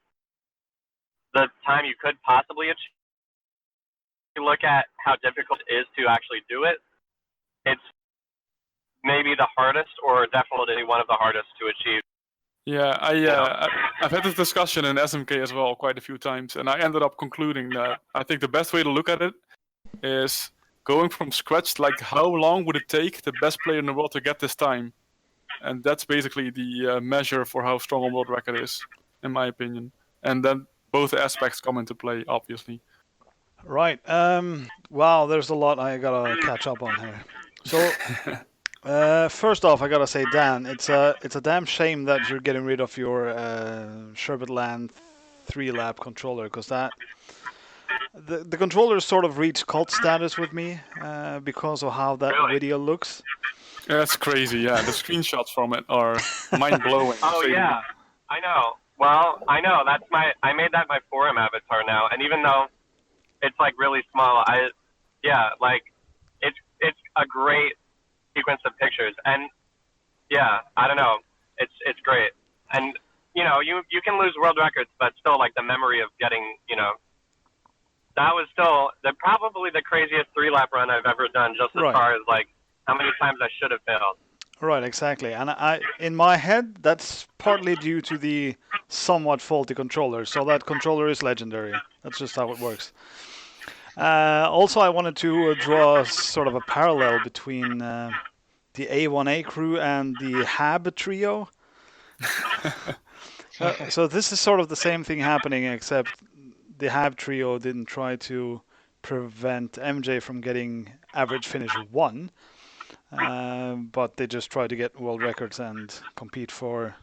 the time you could possibly achieve. If you look at how difficult it is to actually do it, it's maybe the hardest, or definitely one of the hardest to achieve. Yeah, I've had this discussion in SMK as well quite a few times, and I ended up concluding that I think the best way to look at it is going from scratch, like how long would it take the best player in the world to get this time? And that's basically the measure for how strong a world record is, in my opinion. And then both aspects come into play, obviously. Right. Wow, there's a lot I gotta catch up on here. So, first off, I gotta say, Dan, it's a damn shame that you're getting rid of your Sherbetland 3-lap controller, because the controller sort of reached cult status with me because of how that video looks. That's crazy. Yeah, the screenshots from it are mind blowing. Oh yeah, I know. Well, I know I made that my forum avatar now, and even though it's like really small, it's a great sequence of pictures, and yeah, I don't know, it's great, and you know, you can lose world records, but still, like, the memory of getting, you know, that was still probably the craziest 3-lap run I've ever done, just as far as like how many times I should have failed. Right, exactly. And in my head, that's partly due to the somewhat faulty controller. So that controller is legendary. That's just how it works. Also, I wanted to draw sort of a parallel between the A1A crew and the HAB trio. So this is sort of the same thing happening, except the Hab trio didn't try to prevent MJ from getting average finish 1, but they just tried to get world records and compete for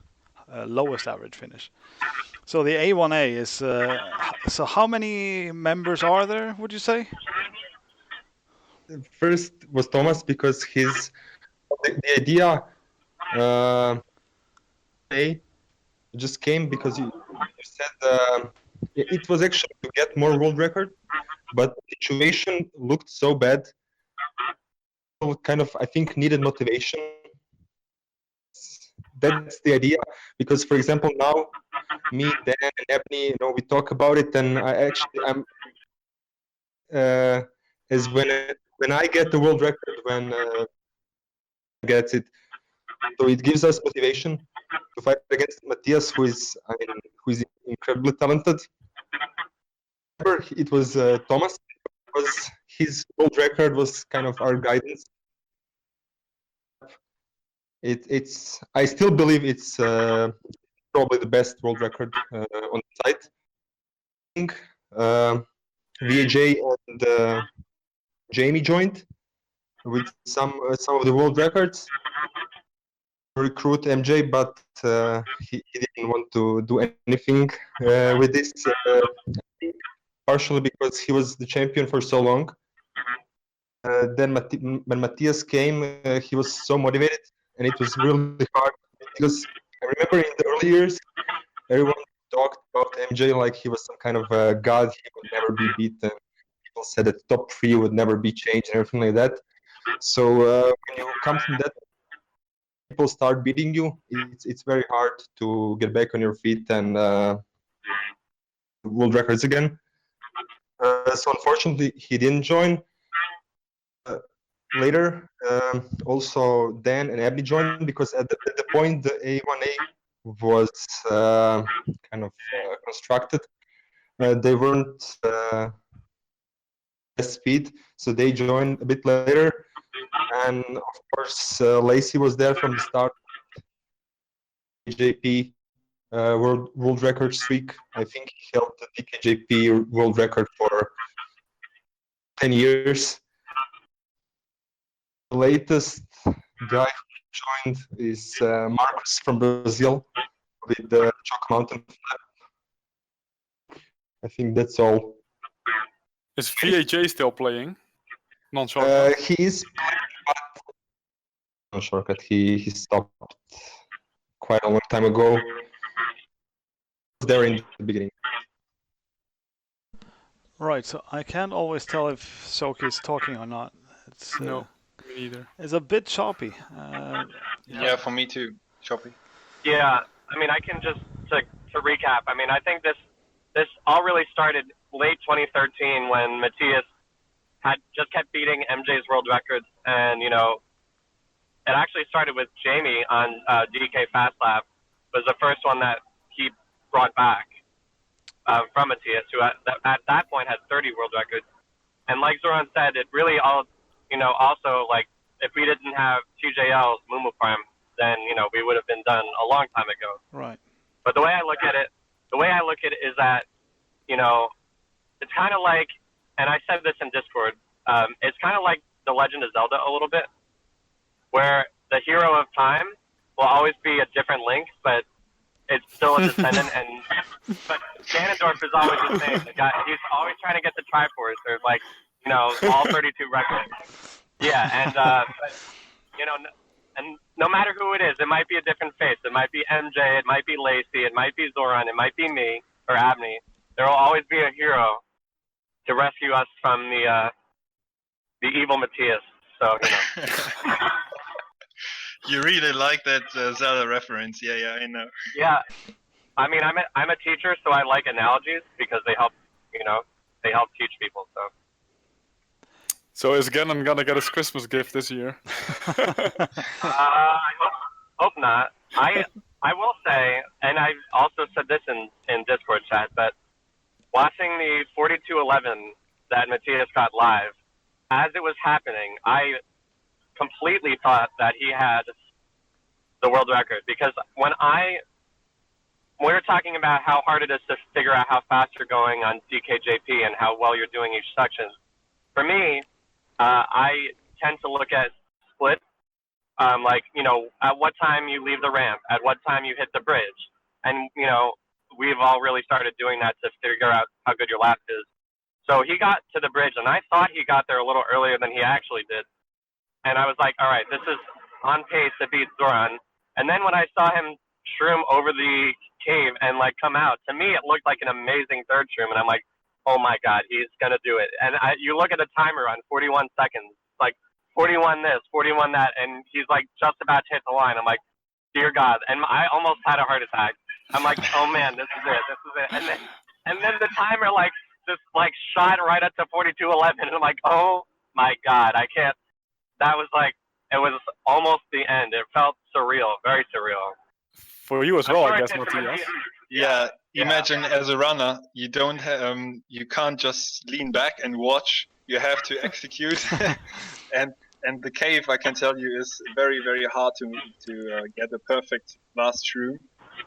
lowest average finish. So the A1A is, so how many members are there, would you say? First was Thomas because the idea just came because you said it was actually to get more world record, but the situation looked so bad. Kind of, I think, needed motivation. That's the idea, because for example now, me, Dan, and Ebony, we talk about it, and I'm as when I get the world record, when gets it, so it gives us motivation to fight against Matthias, who is incredibly talented. Remember, it was Thomas, because his world record was kind of our guidance. I still believe it's probably the best world record on the site. I think VAJ and Jamie joined with some of the world records. Recruit MJ, but he didn't want to do anything with this, partially because he was the champion for so long. Then when Matthias came, he was so motivated, and it was really hard, because I remember in the early years, everyone talked about MJ like he was some kind of a god, he would never be beaten. People said that top 3 would never be changed and everything like that. So when you come from that, people start beating you, it's very hard to get back on your feet and world records again. So unfortunately, he didn't join. Later, also Dan and Abby joined, because at the point the A1A was kind of constructed, they weren't speed, so they joined a bit later. And of course, Lacey was there from the start. DKJP world record streak. I think he held the DKJP world record for 10 years. The latest guy who joined is Marcos from Brazil with the Chalk Mountain Flap. I think that's all. Is VAJ still playing? Non-shortcut? He is playing, but non-shortcut. He stopped quite a long time ago. He was there in the beginning. Right, so I can't always tell if Zoki is talking or not. It's, No, me neither. It's a bit choppy. Yeah, for me too. Choppy. Yeah, I mean, I can just to recap. I mean, I think this all really started late 2013 when Matthias had just kept beating MJ's world records, and it actually started with Jamie on DK Fast Lab, was the first one that he brought back from Matthias, who at that point had 30 world records. And like Zoran said, it really all, also like if we didn't have TJL's Mumu Farm, then we would have been done a long time ago. Right. But the way I look at it is that it's kind of like, and I said this in Discord, it's kind of like The Legend of Zelda a little bit, where the hero of time will always be a different Link, but it's still a descendant. But Ganondorf is always the same. The guy, he's always trying to get the Triforce, or like all 32 records. Yeah, and but, and no matter who it is, it might be a different face. It might be MJ, it might be Lacey, it might be Zoran, it might be me or Abney. There will always be a hero to rescue us from the evil Matthias. So You really like that Zelda reference. Yeah, I know. Yeah, I mean, I'm a teacher, so I like analogies because they help teach people. So is Ganon gonna get his Christmas gift this year? I hope not. I will say, and I also said this in Discord chat, that watching the 4211 that Matthias got live, as it was happening, I completely thought that he had the world record, because when I we were talking about how hard it is to figure out how fast you're going on DKJP and how well you're doing each section. For me, I tend to look at split, like, at what time you leave the ramp, at what time you hit the bridge. And, we've all really started doing that to figure out how good your lap is. So he got to the bridge, and I thought he got there a little earlier than he actually did. And I was like, all right, this is on pace to beat Zoran. And then when I saw him shroom over the cave and, come out, to me it looked like an amazing third shroom. And I'm like, oh, my God, he's going to do it. And you look at the timer on 41 seconds, 41 this, 41 that, and he's, just about to hit the line. I'm like, dear God. And I almost had a heart attack. I'm like, oh, man, this is it. And then the timer, just shot right up to 42:11, and I'm like, oh my God, I can't. That was it was almost the end. It felt surreal, very surreal. For you as well, I guess, Matthias. Yeah, imagine as a runner, you don't you can't just lean back and watch. You have to execute, and the cave, I can tell you, is very, very hard to get a perfect last shroom.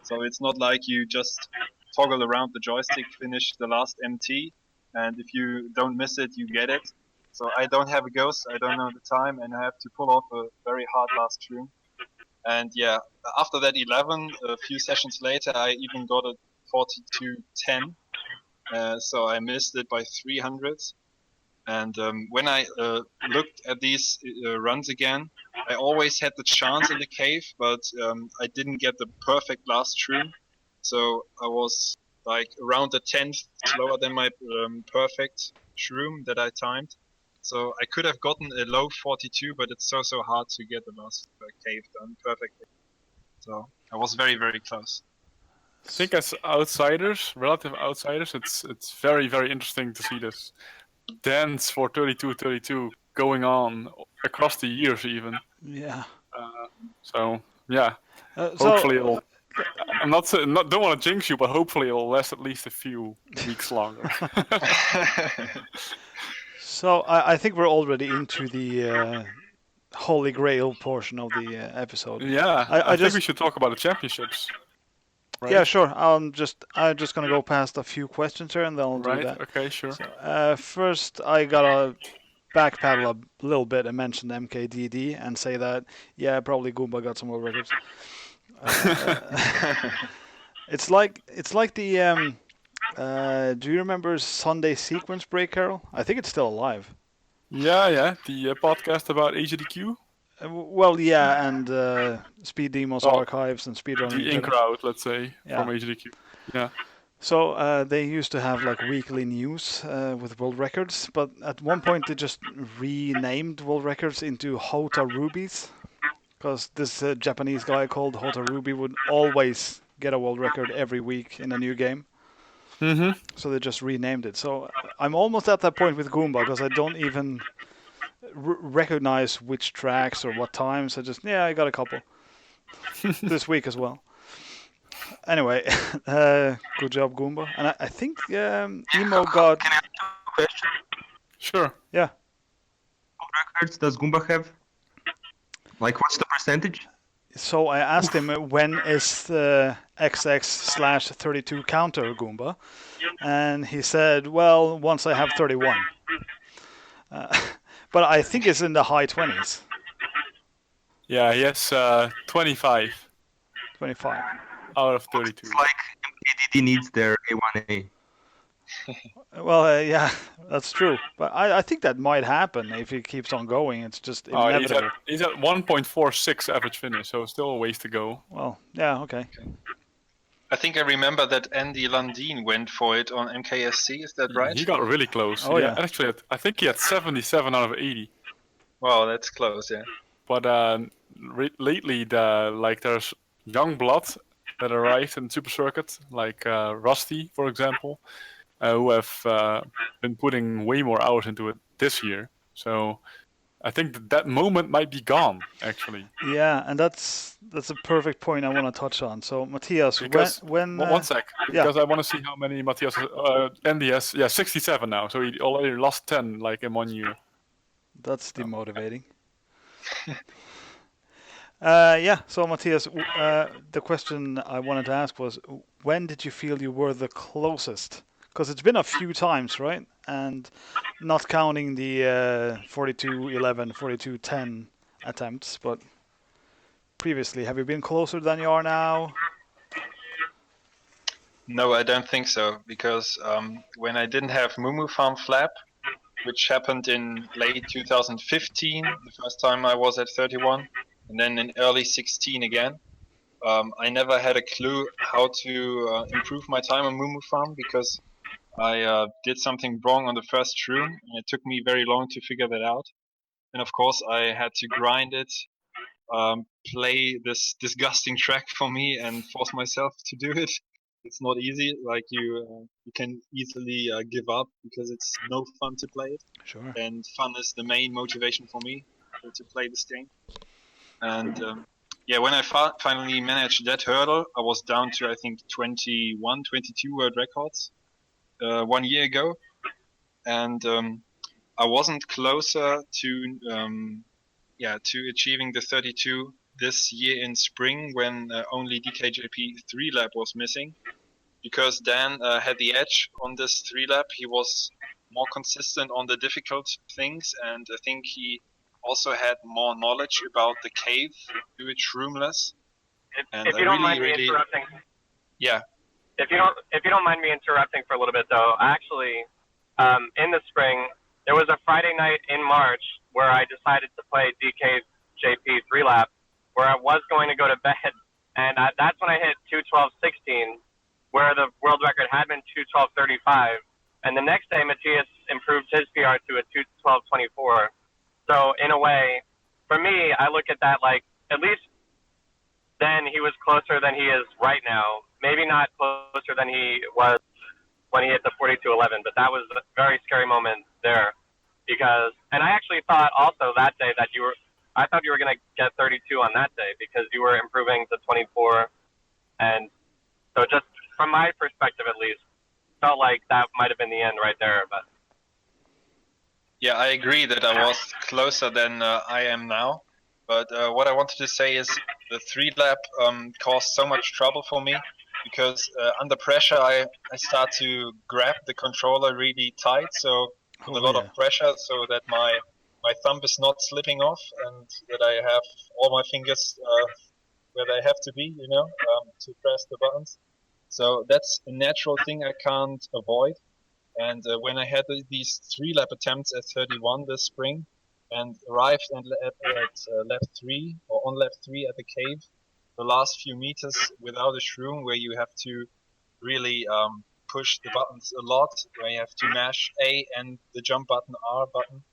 So it's not like you just toggle around the joystick, finish the last MT, and if you don't miss it, you get it. So I don't have a ghost, I don't know the time, and I have to pull off a very hard last shroom. And yeah, after that 11, a few sessions later, I even got a 42:10. So I missed it by 300. And when I looked at these runs again, I always had the chance in the cave, but I didn't get the perfect last shroom. So I was around the 10th slower than my perfect shroom that I timed. So I could have gotten a low 42, but it's so hard to get the last cave done perfectly. So I was very, very close. I think as outsiders, relative outsiders, it's very, very interesting to see this dance for 32-32 going on across the years even. Yeah. So yeah, hopefully it'll. I'm don't want to jinx you, but hopefully it'll last at least a few weeks longer. So I think we're already into the Holy Grail portion of the episode. Yeah, I think we should talk about the championships. Right? Yeah, sure. I'm just gonna go past a few questions here, and then I'll do that. Okay, sure. So, first, I gotta backpedal a little bit and mention MKDD and say that probably Goomba got some world records. It's like the do you remember Sunday Sequence Break, Carol? I think it's still alive. Yeah, the podcast about HDQ. Well, yeah, and Speed Demos archives and speedrunning. The in-crowd, let's say, from HDQ. Yeah. So they used to have weekly news with world records, but at one point they just renamed world records into Hota Rubies, because this Japanese guy called Hota Ruby would always get a world record every week in a new game. Mm-hmm. So they just renamed it. So I'm almost at that point with Goomba, because I don't even recognize which tracks or what times. I just, I got a couple this week as well. Anyway, good job, Goomba. And I think Emo got... Can I ask you a question? Sure. Yeah. What records does Goomba have? What's the percentage? So I asked him, when is the XX/32 counter, Goomba? And he said, well, once I have 31. But I think it's in the high 20s. Yeah, he has 25. 25. Out of 32. It's like MKDD needs their A1A. Well, yeah, that's true. But I think that might happen if he keeps on going. It's just inevitable. He's at 1.46 average finish, so still a ways to go. Well, yeah, okay. I think I remember that Andy Lundin went for it on MKSC, is that right? He got really close. Oh, yeah. Actually, I think he had 77 out of 80. Wow, that's close, yeah. But lately, there's young blood that arrived in Super Circuit, like Rusty, for example, who have been putting way more hours into it this year. So I think that moment might be gone, actually. Yeah, and that's a perfect point I want to touch on. So, Matthias, when one sec, because I want to see how many Matthias Andy has. Yeah, 67 now. So he already lost 10 in 1 year. That's demotivating. Yeah, so Matthias, the question I wanted to ask was, when did you feel you were the closest? Because it's been a few times, right? And not counting the 42-11, 42-10 attempts, but previously, have you been closer than you are now? No, I don't think so, because when I didn't have Mumu Farm Flap, which happened in late 2015, the first time I was at 31, and then in early 16 again, I never had a clue how to improve my time on Mumu Farm because I did something wrong on the first shroom, and it took me very long to figure that out. And of course, I had to grind it, play this disgusting track for me, and force myself to do it. It's not easy. Like you can easily give up because it's no fun to play it, Sure. and fun is the main motivation for me to play this game. And yeah, when I finally managed that hurdle, I was down to I think 21, 22 world records 1 year ago, and I wasn't closer to to achieving the 32 this year in spring when only DKJP 3 lap was missing, because Dan had the edge on this 3 lap. He was more consistent on the difficult things, and I think he also had more knowledge about the cave, do it shroomless. And If you don't mind me interrupting. Yeah. If you don't mind me interrupting for a little bit though, actually, in the spring there was a Friday night in March where I decided to play DKJP 3 lap, where I was going to go to bed, and that's when I hit 2:12.16, where the world record had been 2:12.35, and the next day Matthias improved his PR to a 2:12.24. So in a way, for me, I look at that like at least then he was closer than he is right now. Maybe not closer than he was when he hit the 42:11, but that was a very scary moment there because, and I actually thought also that day that I thought you were going to get 32 on that day because you were improving to 24. And so just from my perspective, at least, felt like that might have been the end right there. But yeah, I agree that I was closer than I am now. But what I wanted to say is the 3 lap caused so much trouble for me because under pressure I start to grab the controller really tight, so with a lot of pressure, so that my thumb is not slipping off and that I have all my fingers where they have to be, to press the buttons. So that's a natural thing I can't avoid. And when I had these 3 lap attempts at 31 this spring and arrived at lap 3 or on lap 3 at the cave, the last few meters without a shroom where you have to really push the buttons a lot, where you have to mash A and the jump button R button,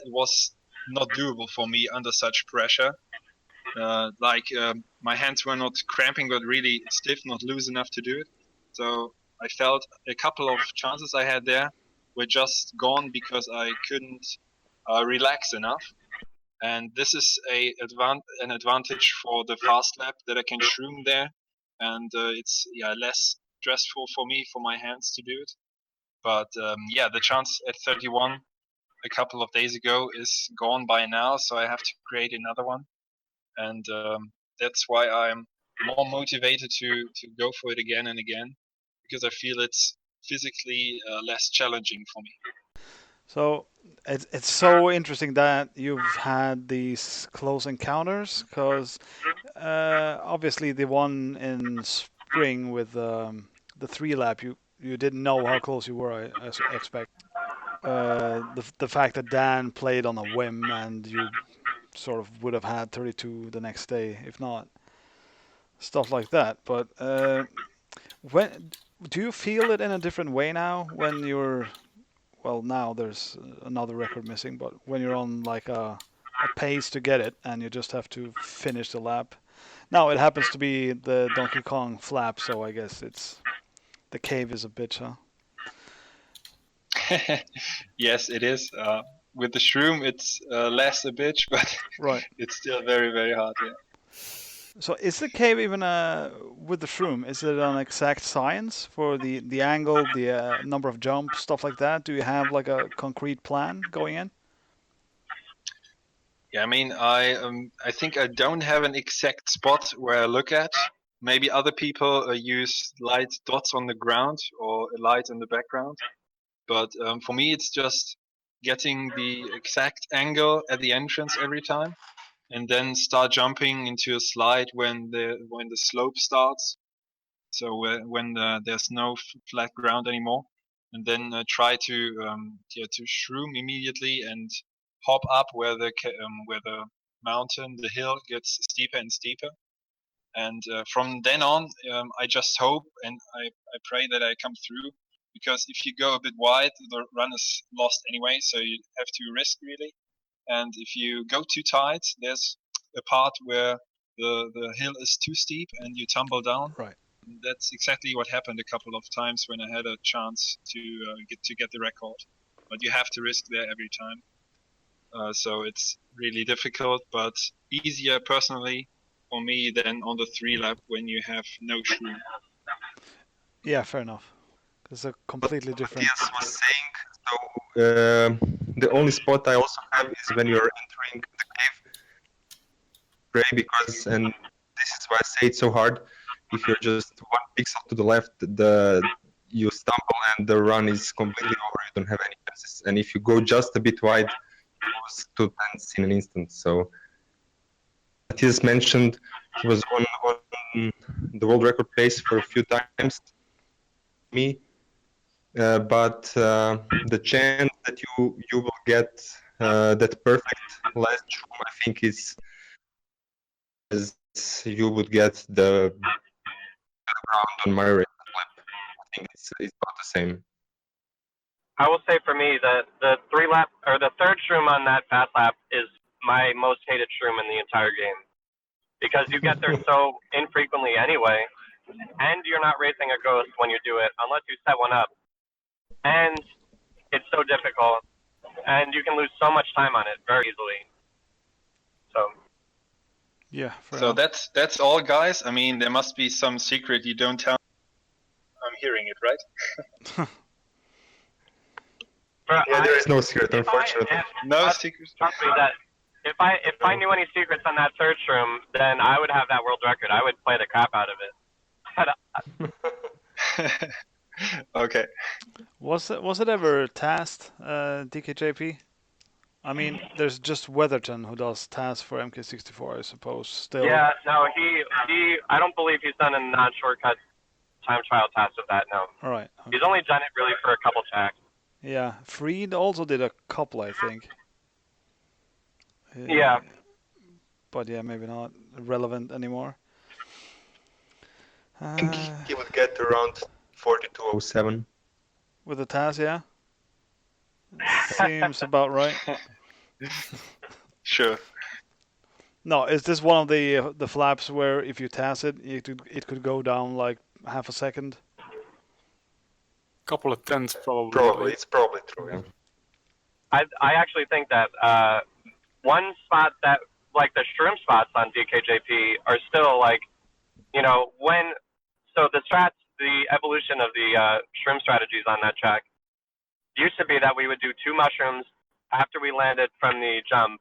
it was not doable for me under such pressure. My hands were not cramping but really stiff, not loose enough to do it. So I felt a couple of chances I had there were just gone because I couldn't relax enough. And this is an advantage for the fast lap that I can shroom there, and it's less stressful for me, for my hands to do it. But the chance at 31 a couple of days ago is gone by now, so I have to create another one, and that's why I'm more motivated to go for it again and again, because I feel it's physically less challenging for me. So it's so interesting that you've had these close encounters because obviously the one in spring with the 3 lap you didn't know how close you were. I expect the fact that Dan played on a whim and you sort of would have had 32 the next day if not, stuff like that. But when do you feel it in a different way now when you're well, now there's another record missing, but when you're on like a pace to get it and you just have to finish the lap. Now it happens to be the Donkey Kong flap, so I guess it's the cave is a bitch, huh? Yes, it is. With the shroom, it's less a bitch, but right. It's still very, very hard. Yeah. So is the cave even with the shroom? Is it an exact science for the angle, the number of jumps, stuff like that? Do you have like a concrete plan going in? Yeah, I mean, I think I don't have an exact spot where I look at. Maybe other people use light dots on the ground or a light in the background. But for me, it's just getting the exact angle at the entrance every time, and then start jumping into a slide when the slope starts. So when there's no flat ground anymore, and then try to shroom immediately and hop up where the mountain, the hill gets steeper and steeper. And from then on, I just hope and I pray that I come through, because if you go a bit wide, the run is lost anyway. So you have to risk really. And if you go too tight, there's a part where the hill is too steep and you tumble down. Right. That's exactly what happened a couple of times when I had a chance to get the record. But you have to risk there every time. So it's really difficult, but easier personally for me than on the 3-lap when you have no shroom. Yeah, fair enough. It's a completely different. Matthias was saying, so the only spot I also have is when you're entering the cave. Pray because, and this is why I say it's so hard. If you're just one pixel to the left, you stumble and the run is completely over. You don't have any chances. And if you go just a bit wide, you lose 2 tenths in an instant. So Matthias mentioned he was on the world record pace for a few times. Me. But the chance that you will get that perfect last shroom, I think, is as you would get the ground on my lap. I think it's about the same. I will say for me that the 3-lap or the third shroom on that fast lap is my most hated shroom in the entire game, because you get there so infrequently anyway, and you're not racing a ghost when you do it unless you set one up, and it's so difficult, and you can lose so much time on it very easily. So Yeah. Fair So enough. that's all, guys. I mean, there must be some secret you don't tell. I'm hearing it, right? Yeah, there is no secret, unfortunately. No secret. Trust me that if I knew any secrets on that third shroom, then I would have that world record. I would play the crap out of it. Okay. Was it ever tasked, DKJP? I mean, there's just Weatherton who does tasks for MK64, I suppose. Still. Yeah, no, he I don't believe he's done a non-shortcut time trial task with that. No. All right. Okay. He's only done it really for a couple tracks. Yeah, Freed also did a couple, I think. Yeah. But yeah, maybe not relevant anymore. I think he would get around 4207. With the task, yeah. Seems about right. Sure. No, is this one of the flaps where if you task it, it could go down like half a second? Couple of tenths probably. Probably, it's probably true. Yeah. I actually think that one spot that, like the shroom spots on DKJP are still like, you know, so the evolution of the shroom strategies on that track used to be that we would do 2 mushrooms after we landed from the jump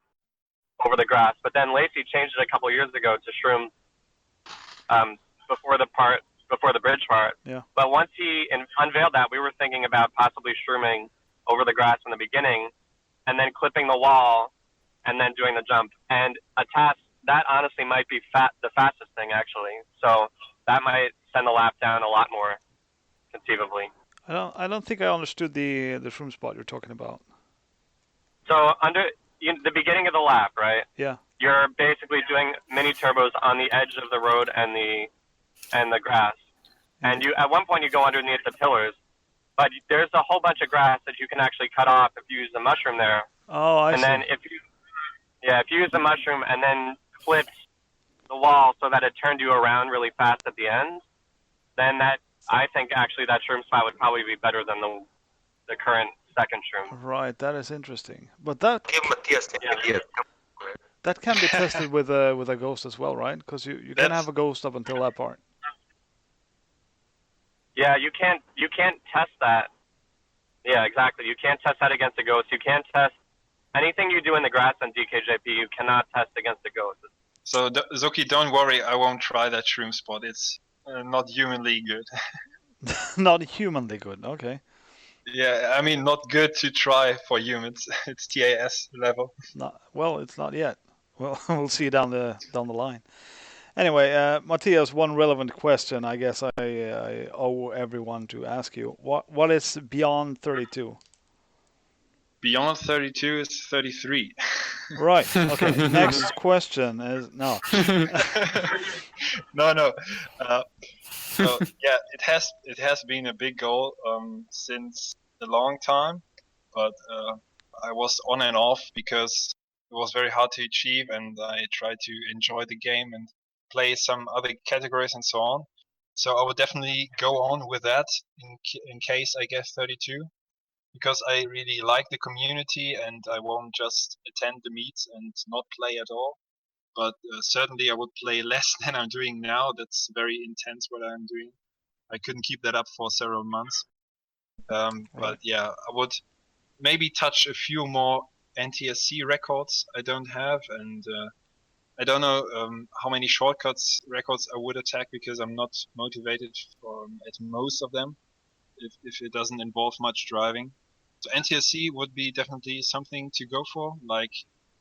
over the grass, but then Lacey changed it a couple years ago to shroom before the bridge part. Yeah. But once he unveiled that, we were thinking about possibly shrooming over the grass in the beginning, and then clipping the wall, and then doing the jump. And a task that honestly might be the fastest thing actually. So that might send the lap down a lot more, conceivably. I don't think I understood the shroom spot you're talking about. So the beginning of the lap, right? Yeah. You're basically doing mini turbos on the edge of the road and the grass. And you at one point you go underneath the pillars, but there's a whole bunch of grass that you can actually cut off if you use the mushroom there. Oh, I see. And then if you use the mushroom and then clipped the wall so that it turned you around really fast at the end, then I think actually that shroom spot would probably be better than the current second shroom. Right, that is interesting. But that Give Matthias an idea. that can be tested with a ghost as well, right? Because you can have a ghost up until that part. Yeah, you can't test that. Yeah, exactly. You can't test that against a ghost. You can't test anything you do in the grass on DKJP, you cannot test against a ghost. So Zoki, don't worry, I won't try that shroom spot. It's not humanly good. Not humanly good. Okay. Yeah, I mean not good to try for humans. It's TAS level. Not well. It's not yet. Well, we'll see down the line. Anyway, Matthias, one relevant question I guess I owe everyone to ask you. What is beyond 32? Beyond 32 is 33. Right. Okay. Next question is no. No. So yeah, it has been a big goal since a long time, but I was on and off because it was very hard to achieve, and I tried to enjoy the game and play some other categories and so on. So I would definitely go on with that in case I get 32. Because I really like the community and I won't just attend the meets and not play at all. But certainly I would play less than I'm doing now. That's very intense what I'm doing. I couldn't keep that up for several months. But yeah, I would maybe touch a few more NTSC records I don't have, and I don't know how many shortcuts records I would attack because I'm not motivated at most of them if it doesn't involve much driving. So NTSC would be definitely something to go for, like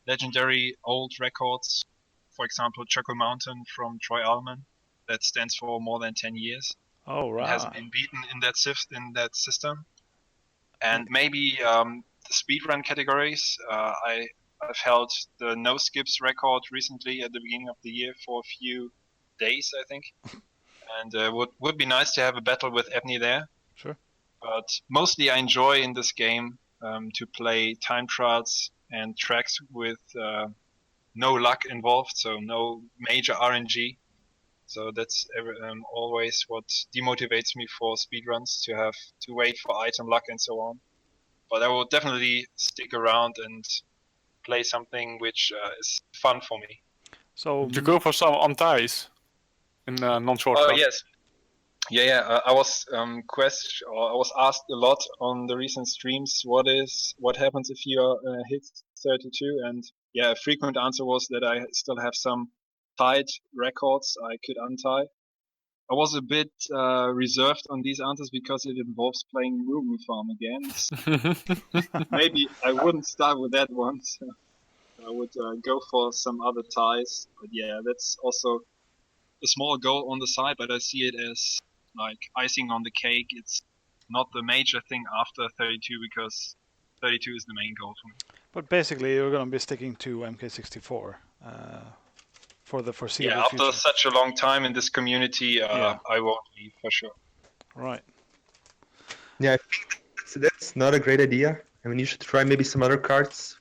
legendary old records, for example, Choco Mountain from Troy Allman, that stands for more than 10 years. Oh, right. It hasn't been beaten in that system. And maybe the speedrun categories. I've held the no skips record recently at the beginning of the year for a few days, I think. And would be nice to have a battle with Ebony there. Sure. But mostly I enjoy in this game to play time trials and tracks with no luck involved, so no major RNG. So that's always what demotivates me for speedruns, to have to wait for item luck and so on. But I will definitely stick around and play something which is fun for me. So to go for some unties in non-short. Oh yes. Yeah. I was I was asked a lot on the recent streams. What happens if you hit 32? And yeah, a frequent answer was that I still have some tied records I could untie. I was a bit reserved on these answers because it involves playing Ruben Farm again. So maybe I wouldn't start with that one. So I would go for some other ties. But yeah, that's also a small goal on the side, but I see it as like icing on the cake. It's not the major thing after 32 because 32 is the main goal for me. But basically, you're going to be sticking to MK64 for the foreseeable future. Yeah, after such a long time in this community, I won't leave for sure. Right. Yeah, I think that's not a great idea. I mean, you should try maybe some other cards.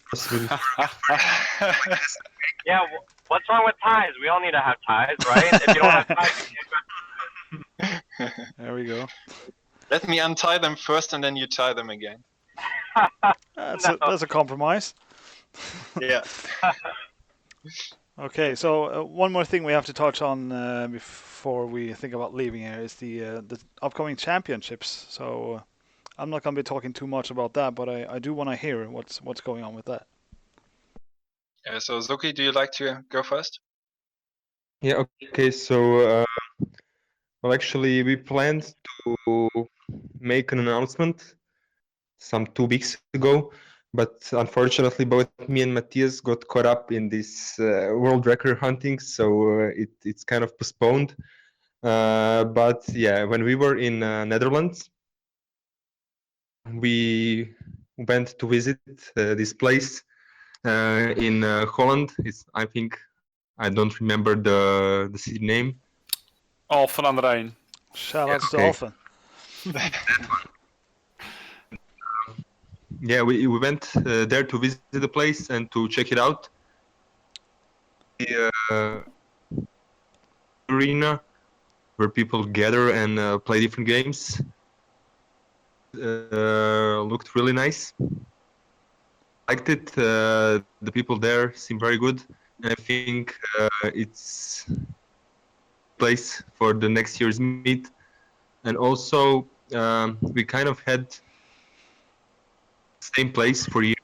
Yeah, what's wrong with ties? We all need to have ties, right? If you don't have ties, you can't. There we go. Let me untie them first, and then you tie them again. That's a compromise. Yeah. Okay, so one more thing we have to touch on before we think about leaving here is the upcoming championships. So I'm not going to be talking too much about that, but I do want to hear what's going on with that. Yeah, so Zoki, do you like to go first? Yeah, okay, so well, actually, we planned to make an announcement some 2 weeks ago, but unfortunately both me and Matthias got caught up in this world record hunting, so it's kind of postponed. But yeah, when we were in Netherlands, we went to visit this place in Holland. I don't remember the city name. Alphen aan de Rijn. Shout out to Alphen. Yeah, we went there to visit the place and to check it out. The arena where people gather and play different games looked really nice. Liked it. The people there seem very good, and I think it's a place for the next year's meet. And also, we kind of had same place for years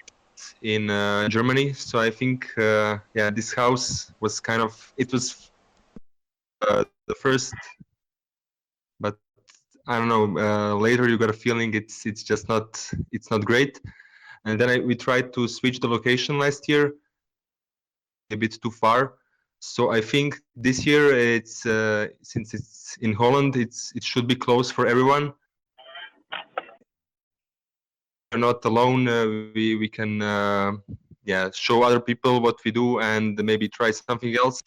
in Germany. So I think this house was it was the first, but I don't know. Later you got a feeling it's just it's not great. And then we tried to switch the location last year, a bit too far. So I think this year it's since it's in Holland, it should be close for everyone. We're not alone. We can show other people what we do and maybe try something else.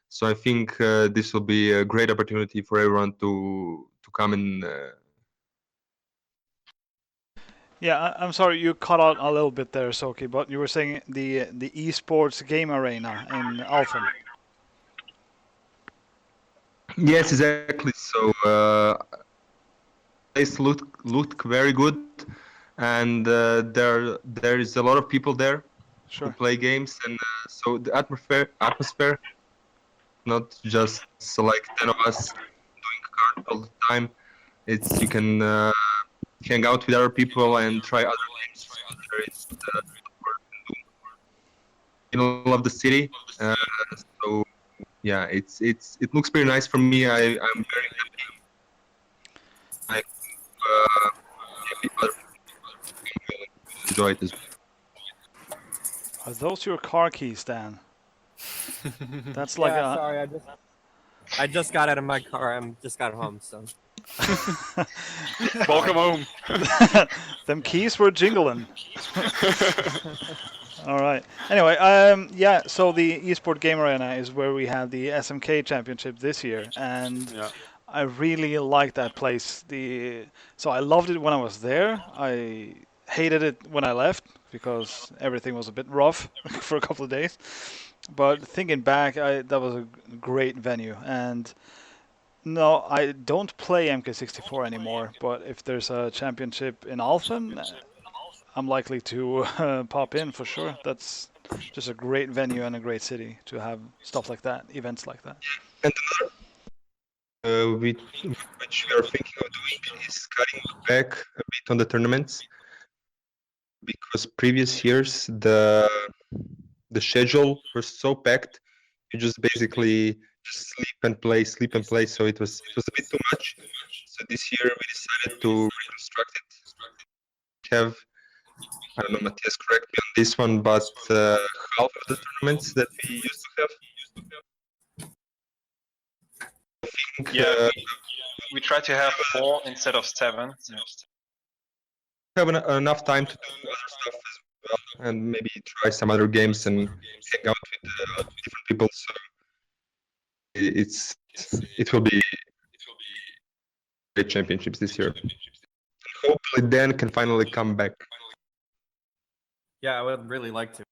So I think this will be a great opportunity for everyone to come and. Yeah, I'm sorry you cut out a little bit there, Zoki, but you were saying the esports game arena in Alphen. Yes, exactly. So place looked very good, and there is a lot of people there who Sure. play games, and so the atmosphere not just like 10 of us doing cards all the time. It's you can hang out with other people and try other games. There is middle of the city, so yeah, it looks pretty nice for me. I'm very happy. I maybe other people will enjoy it as well. Are those your car keys, Dan? That's like Yeah, a. sorry, I just got out of my car. Just got home, so. Welcome home. Them keys were jingling. All right. Anyway, yeah. So the Esport Game Arena is where we had the SMK Championship this year, and Yeah. I really liked that place. So I loved it when I was there. I hated it when I left because everything was a bit rough for a couple of days. But thinking back, that was a great venue. And no, I don't play MK64 anymore. But if there's a championship in Alphen, I'm likely to pop in for sure. That's just a great venue and a great city to have stuff like that, events like that. And which we are thinking of doing is cutting back a bit on the tournaments because previous years the schedule was so packed. You just basically just sleep and play. So it was a bit too much. So this year we decided to reconstruct it. Have I don't know, Matthias, correct me on this one, but half of the tournaments that we used to have. I think, Yeah, we try to have 4 instead of 7. have enough time to do other stuff as well, and maybe try some other games and hang out with different people. So it will be great championships this year. Hopefully, Dan can finally come back. Yeah, I would really like to.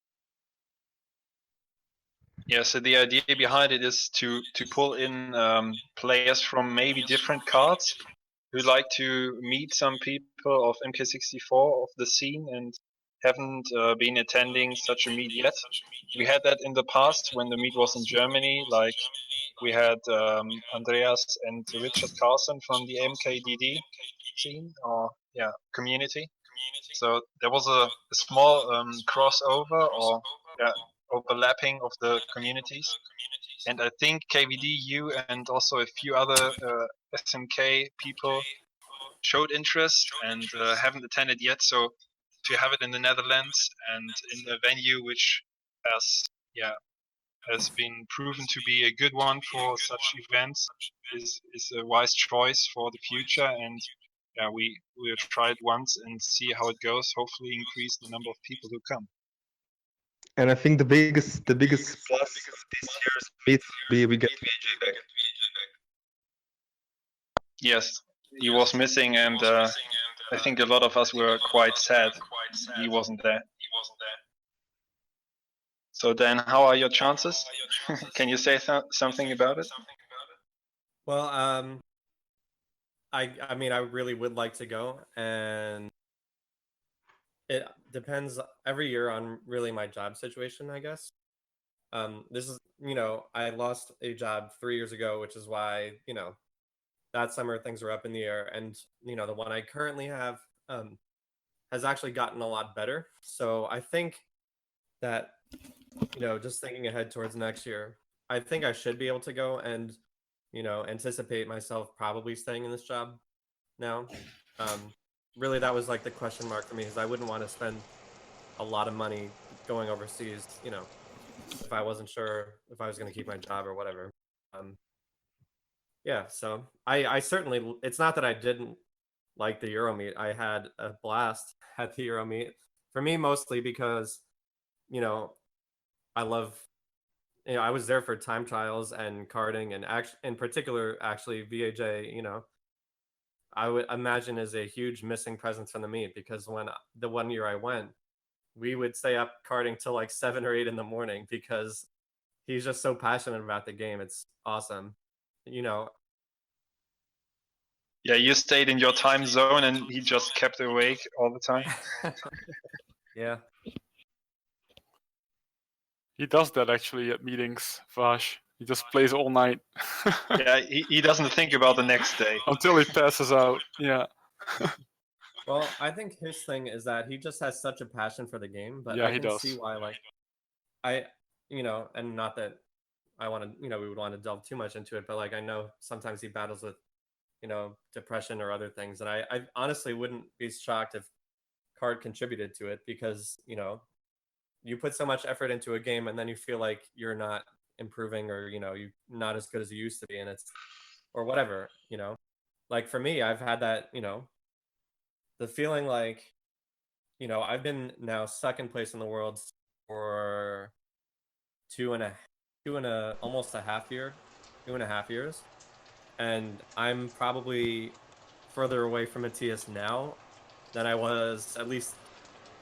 Yeah, so the idea behind it is to pull in players from maybe different cards who like to meet some people of MK64 of the scene and haven't been attending such a meet yet. We had that in the past when the meet was in Germany, like we had Andreas and Richard Carlson from the MKDD scene or community. So there was a small crossover or overlapping of the communities. And I think KVD, you, and also a few other SMK people showed interest and haven't attended yet. So to have it in the Netherlands and in a venue which has been proven to be a good one for such events is a wise choice for the future. And we'll try it once and see how it goes. Hopefully, increase the number of people who come. And I think the biggest plus of this year's meet will be we get VJ back. Yes, he was missing, and I think a lot of us were quite sad he wasn't there. So Dan, how are your chances? Can you say something about it? Well, I mean, I really would like to go, and it depends every year on really my job situation, I guess. This is, I lost a job 3 years ago, which is why, that summer things were up in the air, and the one I currently have has actually gotten a lot better. So I think that, just thinking ahead towards next year, I think I should be able to go and, anticipate myself probably staying in this job now. Really, that was like the question mark for me, because I wouldn't want to spend a lot of money going overseas, if I wasn't sure if I was going to keep my job or whatever. Yeah, so I certainly, it's not that I didn't like the Euromeet. I had a blast at the Euromeet. For me, mostly because, I love, I was there for time trials and carding, and in particular, actually, VAJ, I would imagine is a huge missing presence from the meet, because when the one year I went, we would stay up carding till like 7 or 8 in the morning because he's just so passionate about the game. It's awesome. Yeah, you stayed in your time zone and he just kept awake all the time. Yeah. He does that actually at meetings, Vash. He just plays all night. Yeah, he doesn't think about the next day. Until he passes out, yeah. Well, I think his thing is that he just has such a passion for the game, but Yeah, I he can does. see why, like, and not that I want to, we would want to delve too much into it, but like, I know sometimes he battles with, depression or other things. And I honestly wouldn't be shocked if card contributed to it, because, you put so much effort into a game and then you feel like you're not improving, or, you're not as good as you used to be. And it's, or whatever, like for me, I've had that, the feeling like, I've been now second place in the world for almost a half year, 2.5 years. And I'm probably further away from Matthias now than I was at least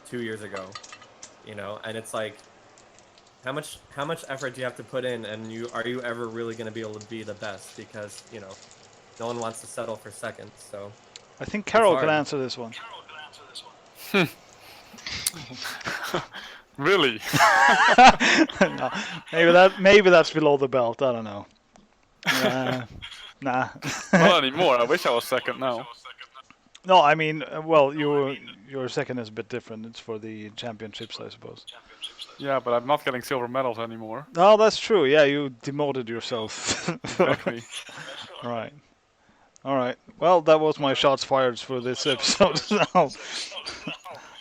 2 years ago, and it's like, how much effort do you have to put in, and are you ever really going to be able to be the best? Because, no one wants to settle for second. So I think Carol can answer this one. Really? No, maybe that's below the belt. I don't know. Nah. Not anymore. I wish I was second now. No, I mean, well, your second is a bit different. It's for the championships, I suppose. Yeah, but I'm not getting silver medals anymore. No, that's true. Yeah, you demoted yourself. Exactly. Right. All right. Well, that was my shots fired for this episode.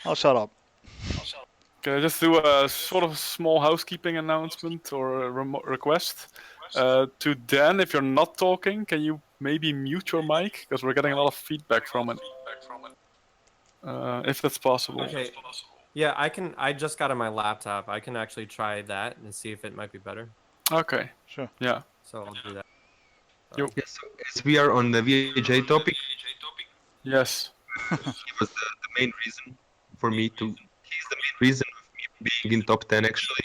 I'll shut up. Can I just do a sort of small housekeeping announcement or a request? To Dan, if you're not talking, can you maybe mute your mic? Because we're getting a lot of feedback from it. If that's possible. Okay. Yeah, I can. I just got on my laptop. I can actually try that and see if it might be better. Okay. Sure. Yeah. So I'll do that. Yes, so as we are on the VJ topic, Yes. he was the main reason for me to. He's the main reason of me being in top 10 actually.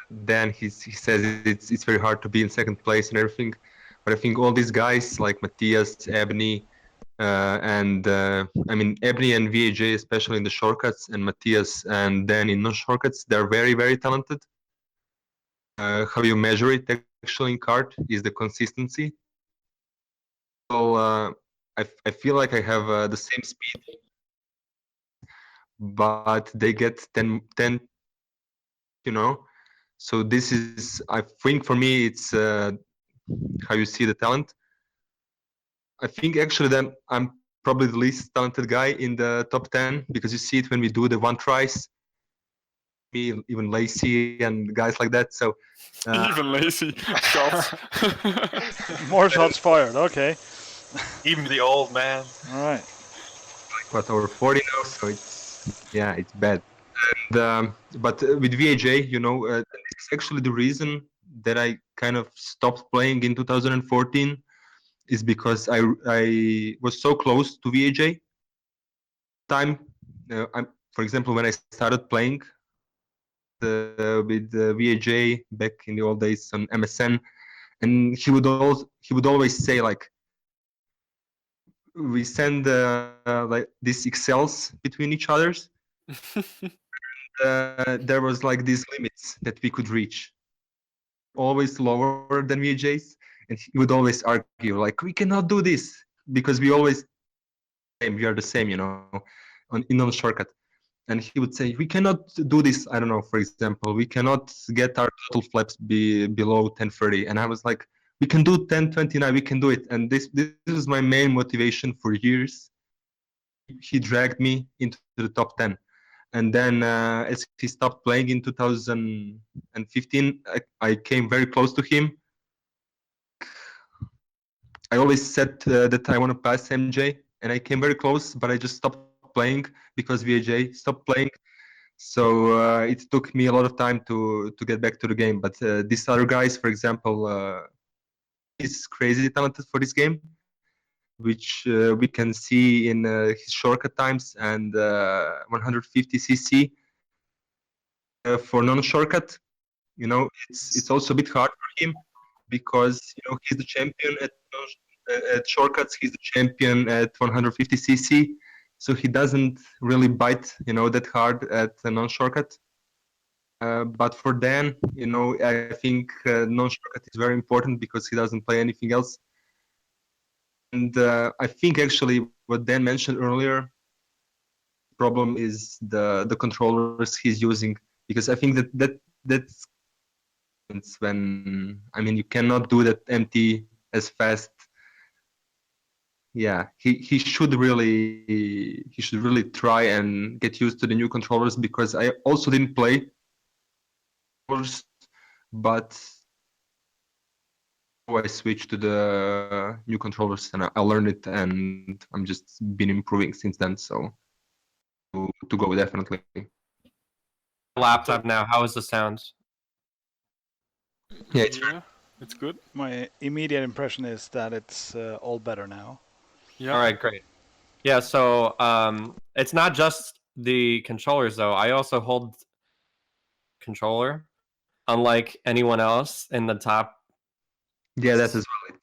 Then he says it's very hard to be in second place and everything, but I think all these guys like Matthias, Ebony, and I mean Ebony and VAJ, especially in the shortcuts, and Matthias and Dan in non-shortcuts, they're very, very talented. How you measure it actually in card is the consistency. So I feel like I have the same speed, but they get 10, So this is, I think for me, it's how you see the talent. I think actually that I'm probably the least talented guy in the top 10, because you see it when we do the one tries. Me, even Lacey and guys like that. So even Lacey shots. More shots fired. Okay. Even the old man. All right. What, over 40 now? So it's bad. And but with VAJ, it's actually the reason that I kind of stopped playing in 2014 is because I was so close to VAJ. Time, for example, when I started playing with VAJ back in the old days on MSN, and he would always say like, we send like these Excels between each others. There was like these limits that we could reach, always lower than VAJ's, and he would always argue like, we cannot do this because we are the same, in on shortcut. and he would say, we cannot do this. I don't know, for example, we cannot get our total flaps below 1030. And I was like, we can do 1029, we can do it. And this is my main motivation for years. He dragged me into the top 10. And then as he stopped playing in 2015, I came very close to him. I always said that I want to pass MJ, and I came very close, but I just stopped playing because VAJ stopped playing. So it took me a lot of time to get back to the game. But these other guys, for example, is crazy talented for this game, which we can see in his shortcut times and 150cc for non-shortcut. You know, it's also a bit hard for him because he's the champion at shortcuts. He's the champion at 150cc, so he doesn't really bite that hard at a non-shortcut. But for Dan, I think non-shortcut is very important because he doesn't play anything else. And I think actually what Dan mentioned earlier, problem is the controllers he's using, because I think that's when you cannot do that empty as fast. Yeah, he should really try and get used to the new controllers, because I also didn't play, but I switched to the new controllers and I learned it, and I'm just been improving since then. So to go definitely. Laptop now. How is the sound? Yeah, it's good. My immediate impression is that it's all better now. Yeah. All right, great. Yeah, so it's not just the controllers though. I also hold controller, unlike anyone else in the top. Yeah, that as well.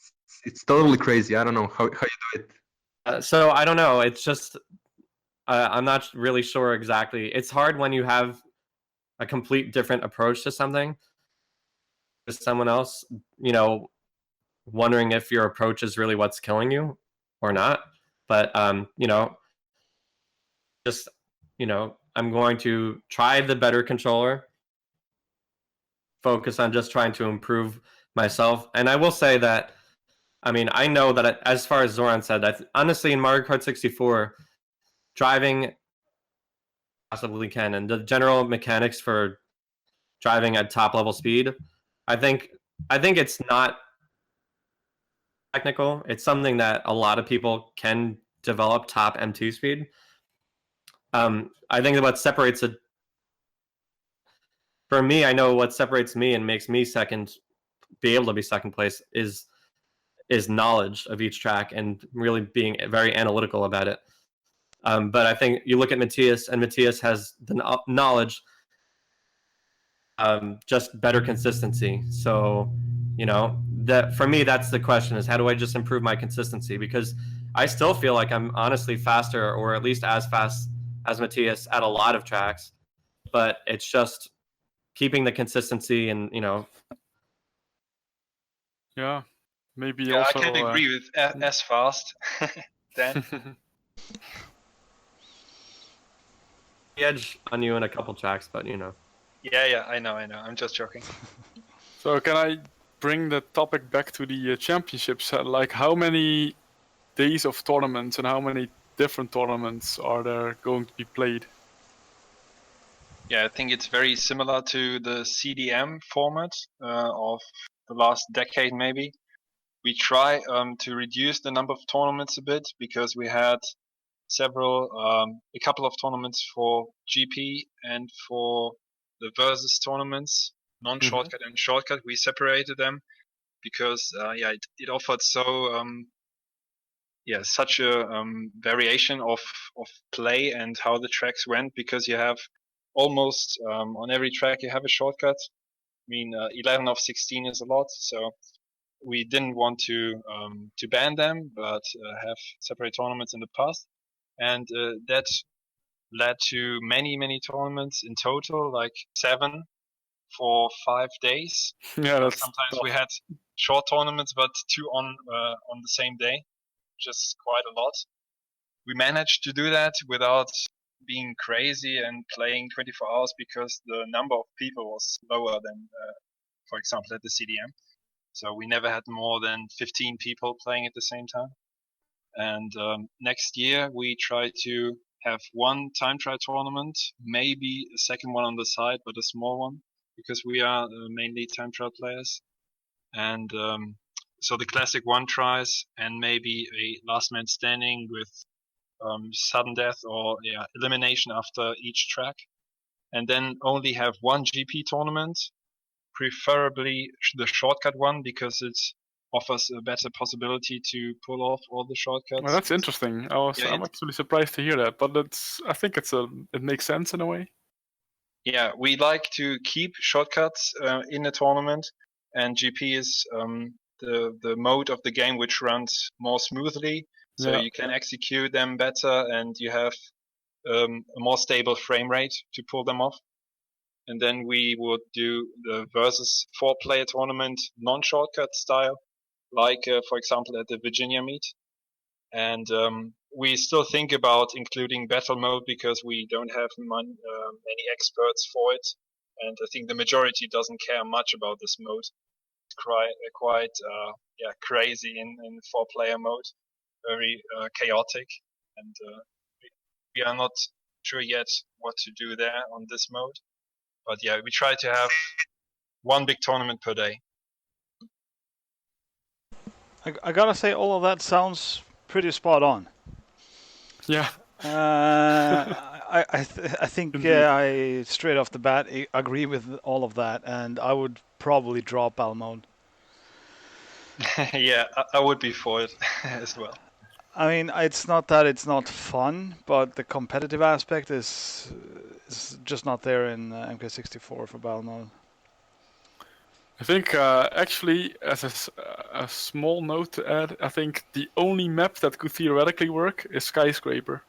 It's totally crazy. I don't know how you do it. So I don't know. It's just I'm not really sure exactly. It's hard when you have a complete different approach to something. With someone else, wondering if your approach is really what's killing you or not. But just I'm going to try the better controller, focus on just trying to improve myself. And I will say that I know that as far as Zoran said, honestly in Mario Kart 64, driving possibly can, and the general mechanics for driving at top level speed, I think it's not technical. It's something that a lot of people can develop top M2 speed. I think that what separates it, for me, I know what separates me and makes me be able to be second place is knowledge of each track and really being very analytical about it. But I think you look at Matthias, and Matthias has the knowledge, just better consistency. So, that for me, that's the question: is how do I just improve my consistency? Because I still feel like I'm honestly faster, or at least as fast as Matthias at a lot of tracks, but it's just keeping the consistency and Yeah, maybe Yeah, also. I can agree with as fast, Dan. edge on you in a couple tracks, but Yeah, I know. I'm just joking. So can I bring the topic back to the championships? Like, how many days of tournaments and how many different tournaments are there going to be played? Yeah, I think it's very similar to the CDM format of the last decade, maybe. We try to reduce the number of tournaments a bit, because we had a couple of tournaments for GP and for the versus tournaments, non-shortcut and shortcut. We separated them because it offered such a variation of play and how the tracks went, because you have almost on every track you have a shortcut. 11 of 16 is a lot, so we didn't want to ban them, but have separate tournaments in the past, and that led to many tournaments in total, like 7 for 5 days. Yeah, that's sometimes tough. we had short tournaments, but 2 on the same day, just quite a lot. We managed to do that without being crazy and playing 24 hours because the number of people was lower than, for example, at the CDM. So we never had more than 15 people playing at the same time. And next year we try to have one time trial tournament, maybe a second one on the side, but a small one, because we are mainly time trial players. And so the classic one tries and maybe a last man standing with sudden death or elimination after each track. And then only have one GP tournament, preferably the shortcut one, because it offers a better possibility to pull off all the shortcuts. Well, that's interesting. I'm actually surprised to hear that, but I think it makes sense in a way. Yeah, we like to keep shortcuts in a tournament, and GP is the mode of the game which runs more smoothly, so you can execute them better, and you have a more stable frame rate to pull them off. And then we would do the versus 4-player tournament non-shortcut style, like for example at the Virginia meet. And we still think about including battle mode because we don't have many experts for it, and I think the majority doesn't care much about this mode. It's quite crazy in 4-player mode, very chaotic, and we are not sure yet what to do there on this mode. But yeah, we try to have one big tournament per day. I gotta say, all of that sounds pretty spot on. Yeah. I think I straight off the bat agree with all of that, and I would probably drop battle mode. Yeah, I would be for it as well. I mean, it's not that it's not fun, but the competitive aspect is just not there in MK64 for battle mode. I think actually, as a small note to add, I think the only map that could theoretically work is Skyscraper.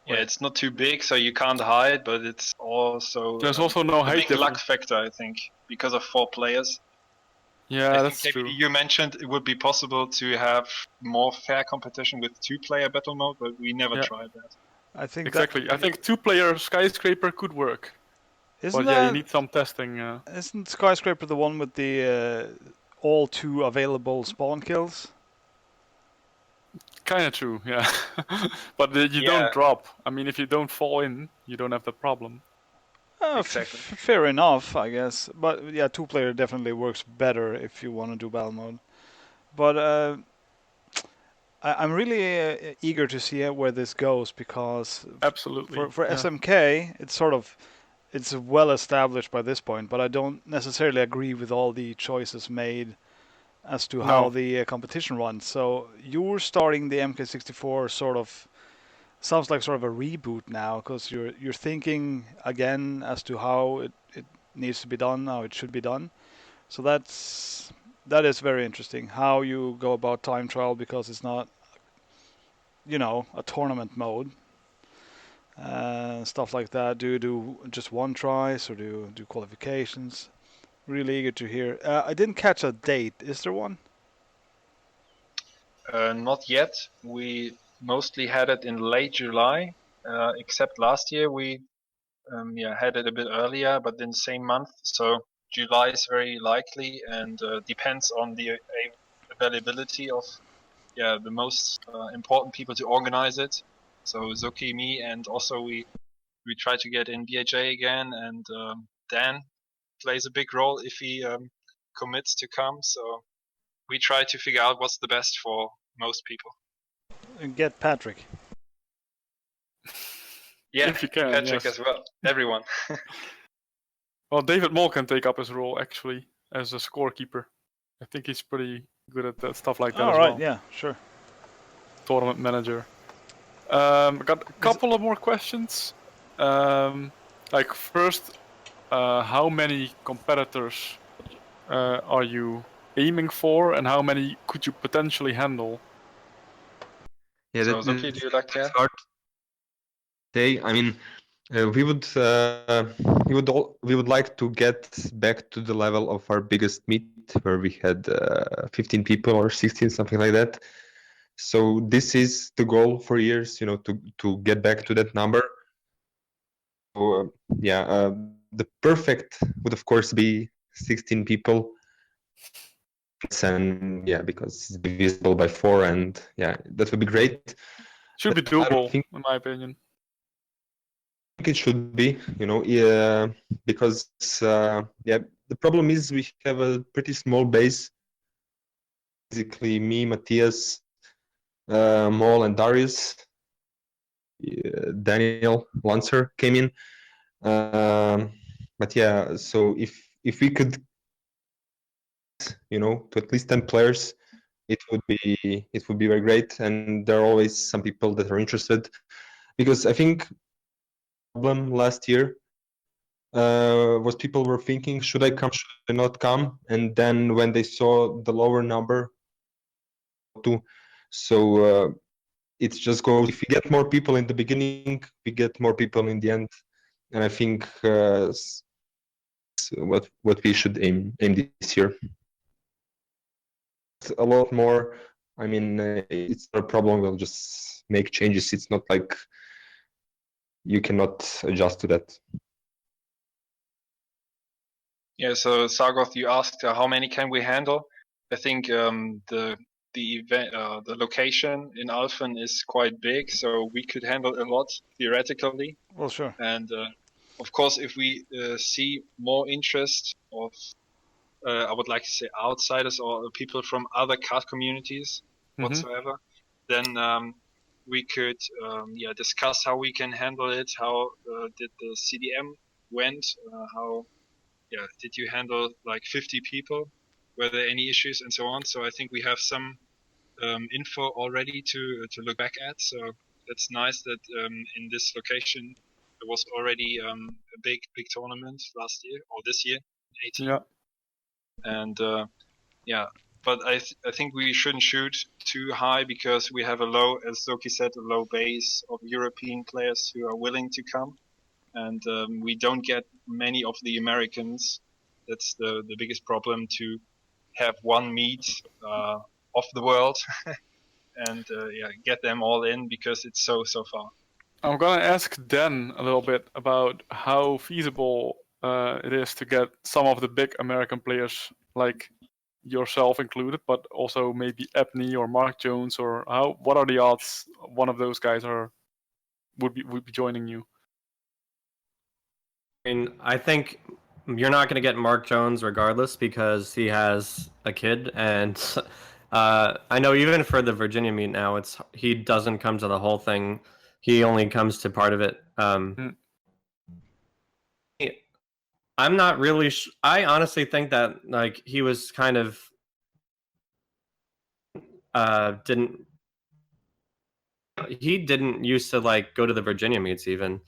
Yeah, it's not too big, so you can't hide, but it's also there's also no height big luck factor, I think, because of 4 players. Yeah, that's true. You mentioned it would be possible to have more fair competition with 2-player battle mode, but we never tried that. I think exactly. I think 2-player Skyscraper could work. Isn't but you need some testing. Isn't Skyscraper the one with the all 2 available spawn kills? Kind of true, yeah. But you don't drop. I mean, if you don't fall in, you don't have the problem. Exactly. Fair enough, I guess. But yeah, 2-player definitely works better if you want to do battle mode. But I'm really eager to see where this goes, because absolutely for SMK, it's well established by this point. But I don't necessarily agree with all the choices made as to how the competition runs. So you're starting the MK64 sounds like sort of a reboot now, because you're thinking again as to how it needs to be done, how it should be done. So that is very interesting, how you go about time trial, because it's not, a tournament mode. Stuff like that. Do you do just one tries, or do you do qualifications? Really eager to hear. I didn't catch a date. Is there one? Not yet. We mostly had it in late July, except last year we had it a bit earlier, but in the same month. So July is very likely, and depends on the availability of the most important people to organize it. So Zoki, me, and also we try to get in BHA again, and Dan plays a big role if he commits to come. So we try to figure out what's the best for most people. And get Patrick. Yeah, if you can, Patrick as well. Everyone. Well, David Moll can take up his role actually as a scorekeeper. I think he's pretty good at that, stuff like that as well. All right, yeah, sure. Tournament manager. I got a couple of more questions. Like first, how many competitors are you aiming for, and how many could you potentially handle? Yeah, so Zoki, do you like that? Hard to say. I mean, we would like to get back to the level of our biggest meet, where we had 15 people or 16, something like that. So this is the goal for years, to get back to that number. So the perfect would of course be 16 people, and because it's divisible by 4, and that would be great. Should be I don't doable, think in my opinion. it should be, because the problem is we have a pretty small base. Basically, me, Matthias, Mol, and Darius. Daniel Lancer came in, but so if we could, to at least 10 players, it would be very great. And there are always some people that are interested, because I think problem last year was people were thinking, should I come, should I not come? And then when they saw the lower number, so it just goes, if we get more people in the beginning, we get more people in the end. And I think what we should aim this year. It's a lot more. I mean, it's not a problem. We'll just make changes. It's not like you cannot adjust to that. Yeah, so Sargoth, you asked how many can we handle? I think the event, the location in Alphen is quite big, so we could handle a lot theoretically. Well, sure. And of course, if we see more interest of, I would like to say, outsiders or people from other card communities whatsoever, then we could discuss how we can handle it. How did the CDM went? How did you handle like 50 people? Were there any issues and so on? So I think we have some info already to look back at. So it's nice that in this location there was already a big tournament last year or this year, 18. Yeah. And but I think we shouldn't shoot too high, because we have as Zoki said, a low base of European players who are willing to come, and we don't get many of the Americans. That's the biggest problem, to have one meet of the world and get them all in, because it's so far. I'm gonna ask Dan a little bit about how feasible it is to get some of the big American players, like yourself included, but also maybe Ebony or Mark Jones, or what are the odds one of those guys would be joining you? I mean, I think you're not going to get Mark Jones regardless, because he has a kid, and I know even for the Virginia meet now, he doesn't come to the whole thing. He only comes to part of it. I'm not really. I honestly think that like he was kind of he didn't used to like go to the Virginia meets even.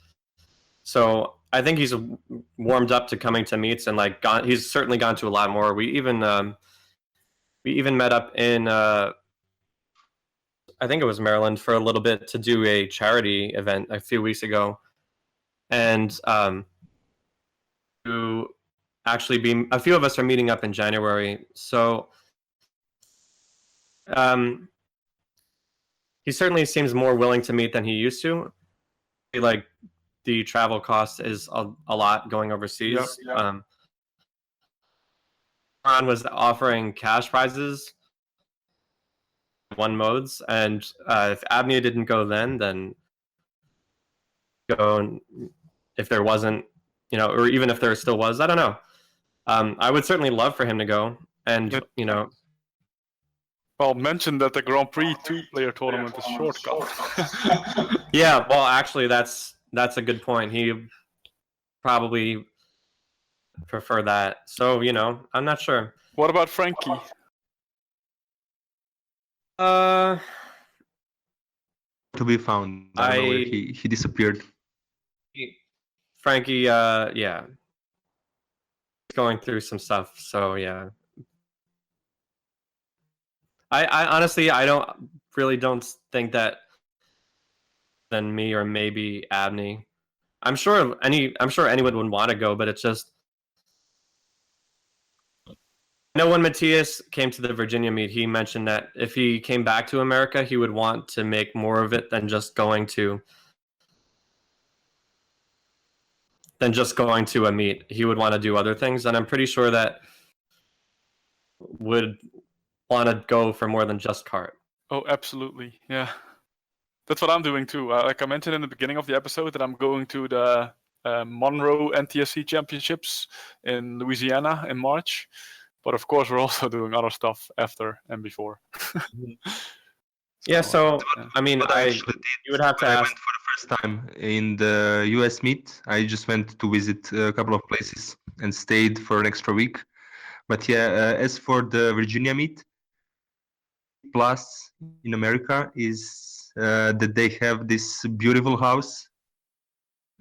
So I think he's warmed up to coming to meets, and like he's certainly gone to a lot more. We even met up in I think it was Maryland for a little bit to do a charity event a few weeks ago, and to actually a few of us are meeting up in January. So he certainly seems more willing to meet than he used to. Like the travel cost is a lot going overseas. Yeah. Ron was offering cash prizes, one modes, and if Abney didn't go then go if there wasn't, or even if there still was, I don't know. I would certainly love for him to go, and Well, mention that the Grand Prix 2-player tournament is shortcut. Yeah, well, actually, that's a good point. He probably prefer that. So, I'm not sure. What about Frankie? To be found. I don't know where he disappeared. Frankie, yeah. He's going through some stuff, so yeah. I honestly, I don't think that than me or maybe Abney. I'm sure anyone would want to go, but it's just I know when Matthias came to the Virginia meet, he mentioned that if he came back to America, he would want to make more of it than just going to a meet. He would want to do other things, and I'm pretty sure that would want to go for more than just kart. Oh, absolutely. Yeah. That's what I'm doing too. Like I mentioned in the beginning of the episode, that I'm going to the Monroe NTSC Championships in Louisiana in March. But of course, we're also doing other stuff after and before. Yeah, so I mean, What I actually did you would have to when I ask. went for the first time in the US meet, I just went to visit a couple of places and stayed for an extra week. But yeah, as for the Virginia meet, plus in America is that they have this beautiful house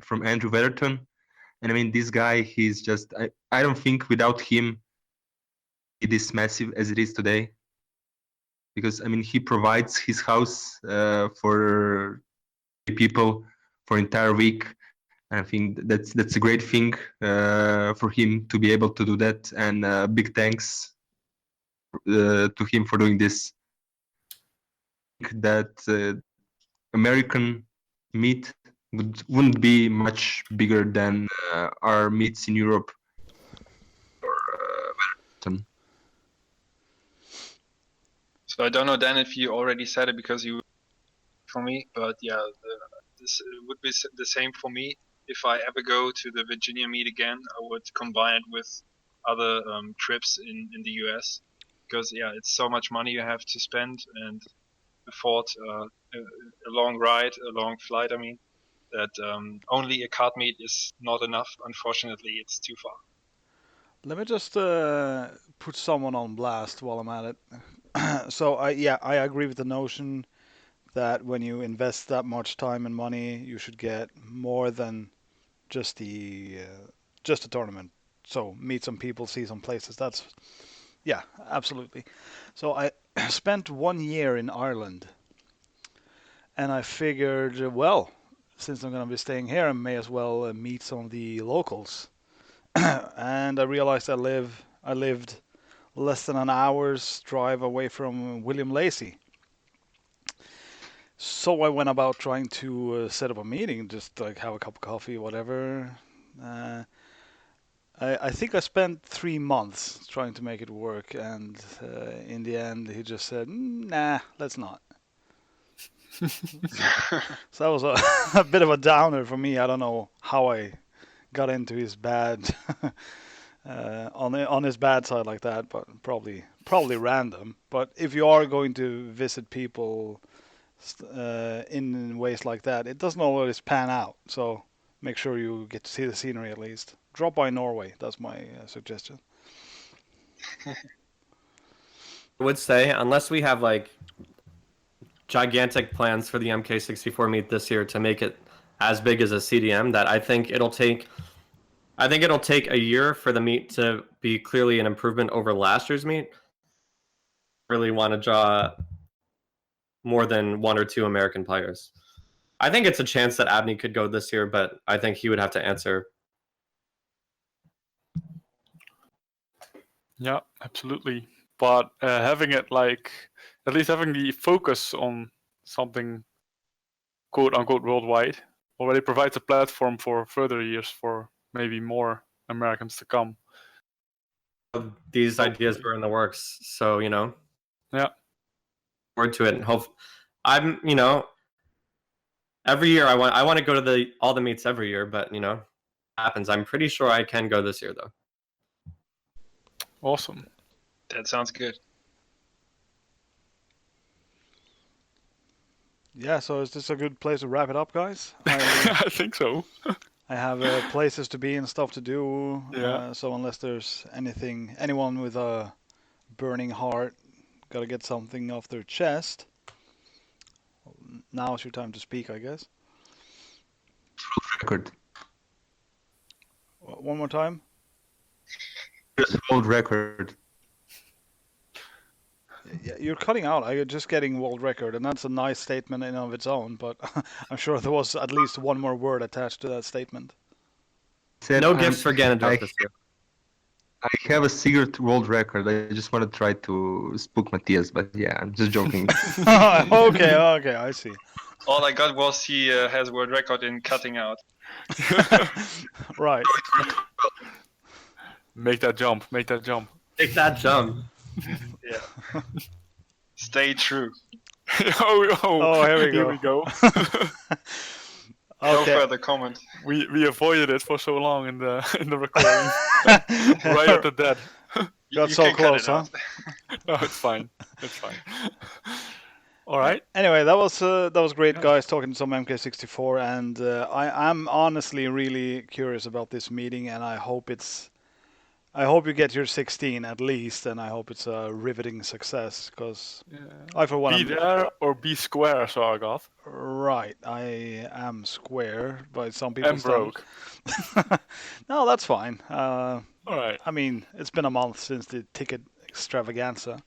from Andrew Weatherton. And I mean, this guy, he's just, I don't think without him, it is massive as it is today. Because I mean, he provides his house for people for entire week. And I think that's a great thing for him to be able to do that. And big thanks to him for doing this. That American meet wouldn't be much bigger than our meets in Europe or Wellington. So I don't know, Dan, if you already said it because you for me, but yeah, this would be the same for me. If I ever go to the Virginia meet again, I would combine it with other trips in the US, because yeah, it's so much money you have to spend and afford a long ride, a long flight. I mean, that only a kart meet is not enough. Unfortunately, it's too far. Let me just put someone on blast while I'm at it. So I agree with the notion that when you invest that much time and money, you should get more than just the tournament. So meet some people, see some places. That's yeah, absolutely. So I spent 1 year in Ireland, and I figured, well, since I'm going to be staying here, I may as well meet some of the locals. And I realized I lived less than an hour's drive away from William Lacey. So I went about trying to set up a meeting, just like have a cup of coffee, whatever. I think I spent 3 months trying to make it work, and in the end, he just said, "Nah, let's not." So that was a bit of a downer for me. I don't know how I got into his bad on his bad side like that, but probably random. But if you are going to visit people in ways like that, it doesn't always pan out. So make sure you get to see the scenery at least. Drop by Norway. That's my suggestion. I would say, unless we have like gigantic plans for the MK64 meet this year to make it as big as a CDM, that I think it'll take a year for the meet to be clearly an improvement over last year's meet. Really want to draw more than 1 or 2 American players. I think it's a chance that Abney could go this year, but I think he would have to answer. Yeah, absolutely. But having it like, at least having the focus on something quote unquote worldwide already provides a platform for further years for maybe more Americans to come. These ideas were in the works, so Yeah. Forward to it, and hope I'm every year I want to go to all the meets every year, but happens. I'm pretty sure I can go this year though. Awesome. That sounds good. Yeah, so is this a good place to wrap it up, guys? I think so. I have places to be and stuff to do. Yeah. So unless there's anyone with a burning heart, got to get something off their chest. Now's your time to speak, I guess. Record. One more time. Just world record. Yeah, you're cutting out. I'm just getting world record, and that's a nice statement in and of its own. But I'm sure there was at least one more word attached to that statement. No gifts for Ganondorf this year. I have a secret world record. I just want to try to spook Matthias, but yeah, I'm just joking. Okay, I see. All I got was he has world record in cutting out. Right. Make that jump. Make that jump. Take that jump. Stay true. Oh, here we go. No Okay. further comment. We avoided it for so long in the recording. Right at the dead. Got You so can cut close, it huh? out. No, it's fine. It's fine. All right. Anyway, that was great, guys, talking to some MK64, and I'm honestly really curious about this meeting, and I hope you get your 16 at least, and I hope it's a riveting success, because I for one Be am there or be square, Sargoth. right. I am square by some people's And broke. standards. No, that's fine. All right. I mean, it's been a month since the ticket extravaganza.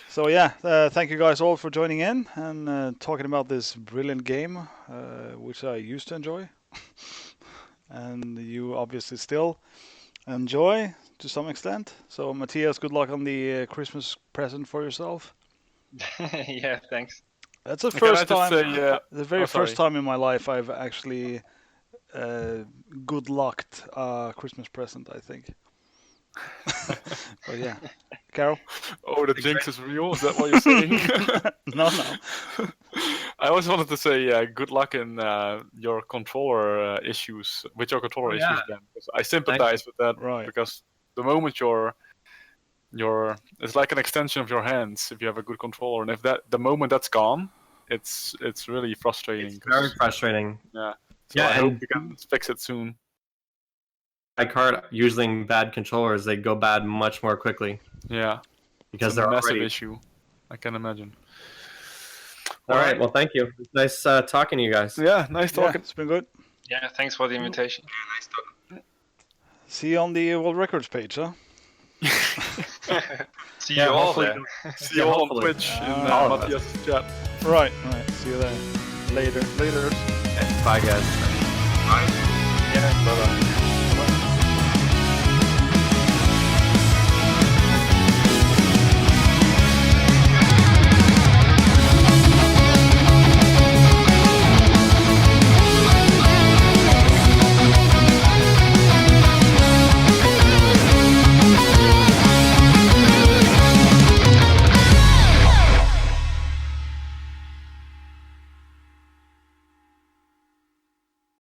So yeah, thank you guys all for joining in and talking about this brilliant game, which I used to enjoy, and you obviously still enjoy to some extent. So Matthias, good luck on the Christmas present for yourself. Yeah, thanks. That's the Can I first just time, say, the very oh, sorry. first time in my life I've actually good lucked a Christmas present, I think. But yeah, Carol. Oh, the jinx is real? Is that what you're saying? No. I always wanted to say good luck in your controller issues, with your controller issues, yeah. Ben. Because I sympathize with that, Right. because the moment it's like an extension of your hands if you have a good controller, and if the moment that's gone, it's really frustrating. It's very frustrating. Yeah. So Yeah, I hope and- you can fix it soon. My card using bad controllers, they go bad much more quickly Yeah. because It's a they're massive already. issue. I can imagine. All right. Well, thank you. Nice talking to you guys. Yeah, nice Yeah, talking. it's been good. Yeah, thanks for the invitation. See you on the World Records page, huh? See Yeah, you all hopefully- there. See you all on hopefully. Twitch in all of us. Matthias' chat. Right. See you there. Later. Later. Bye, guys. Yeah, bye-bye.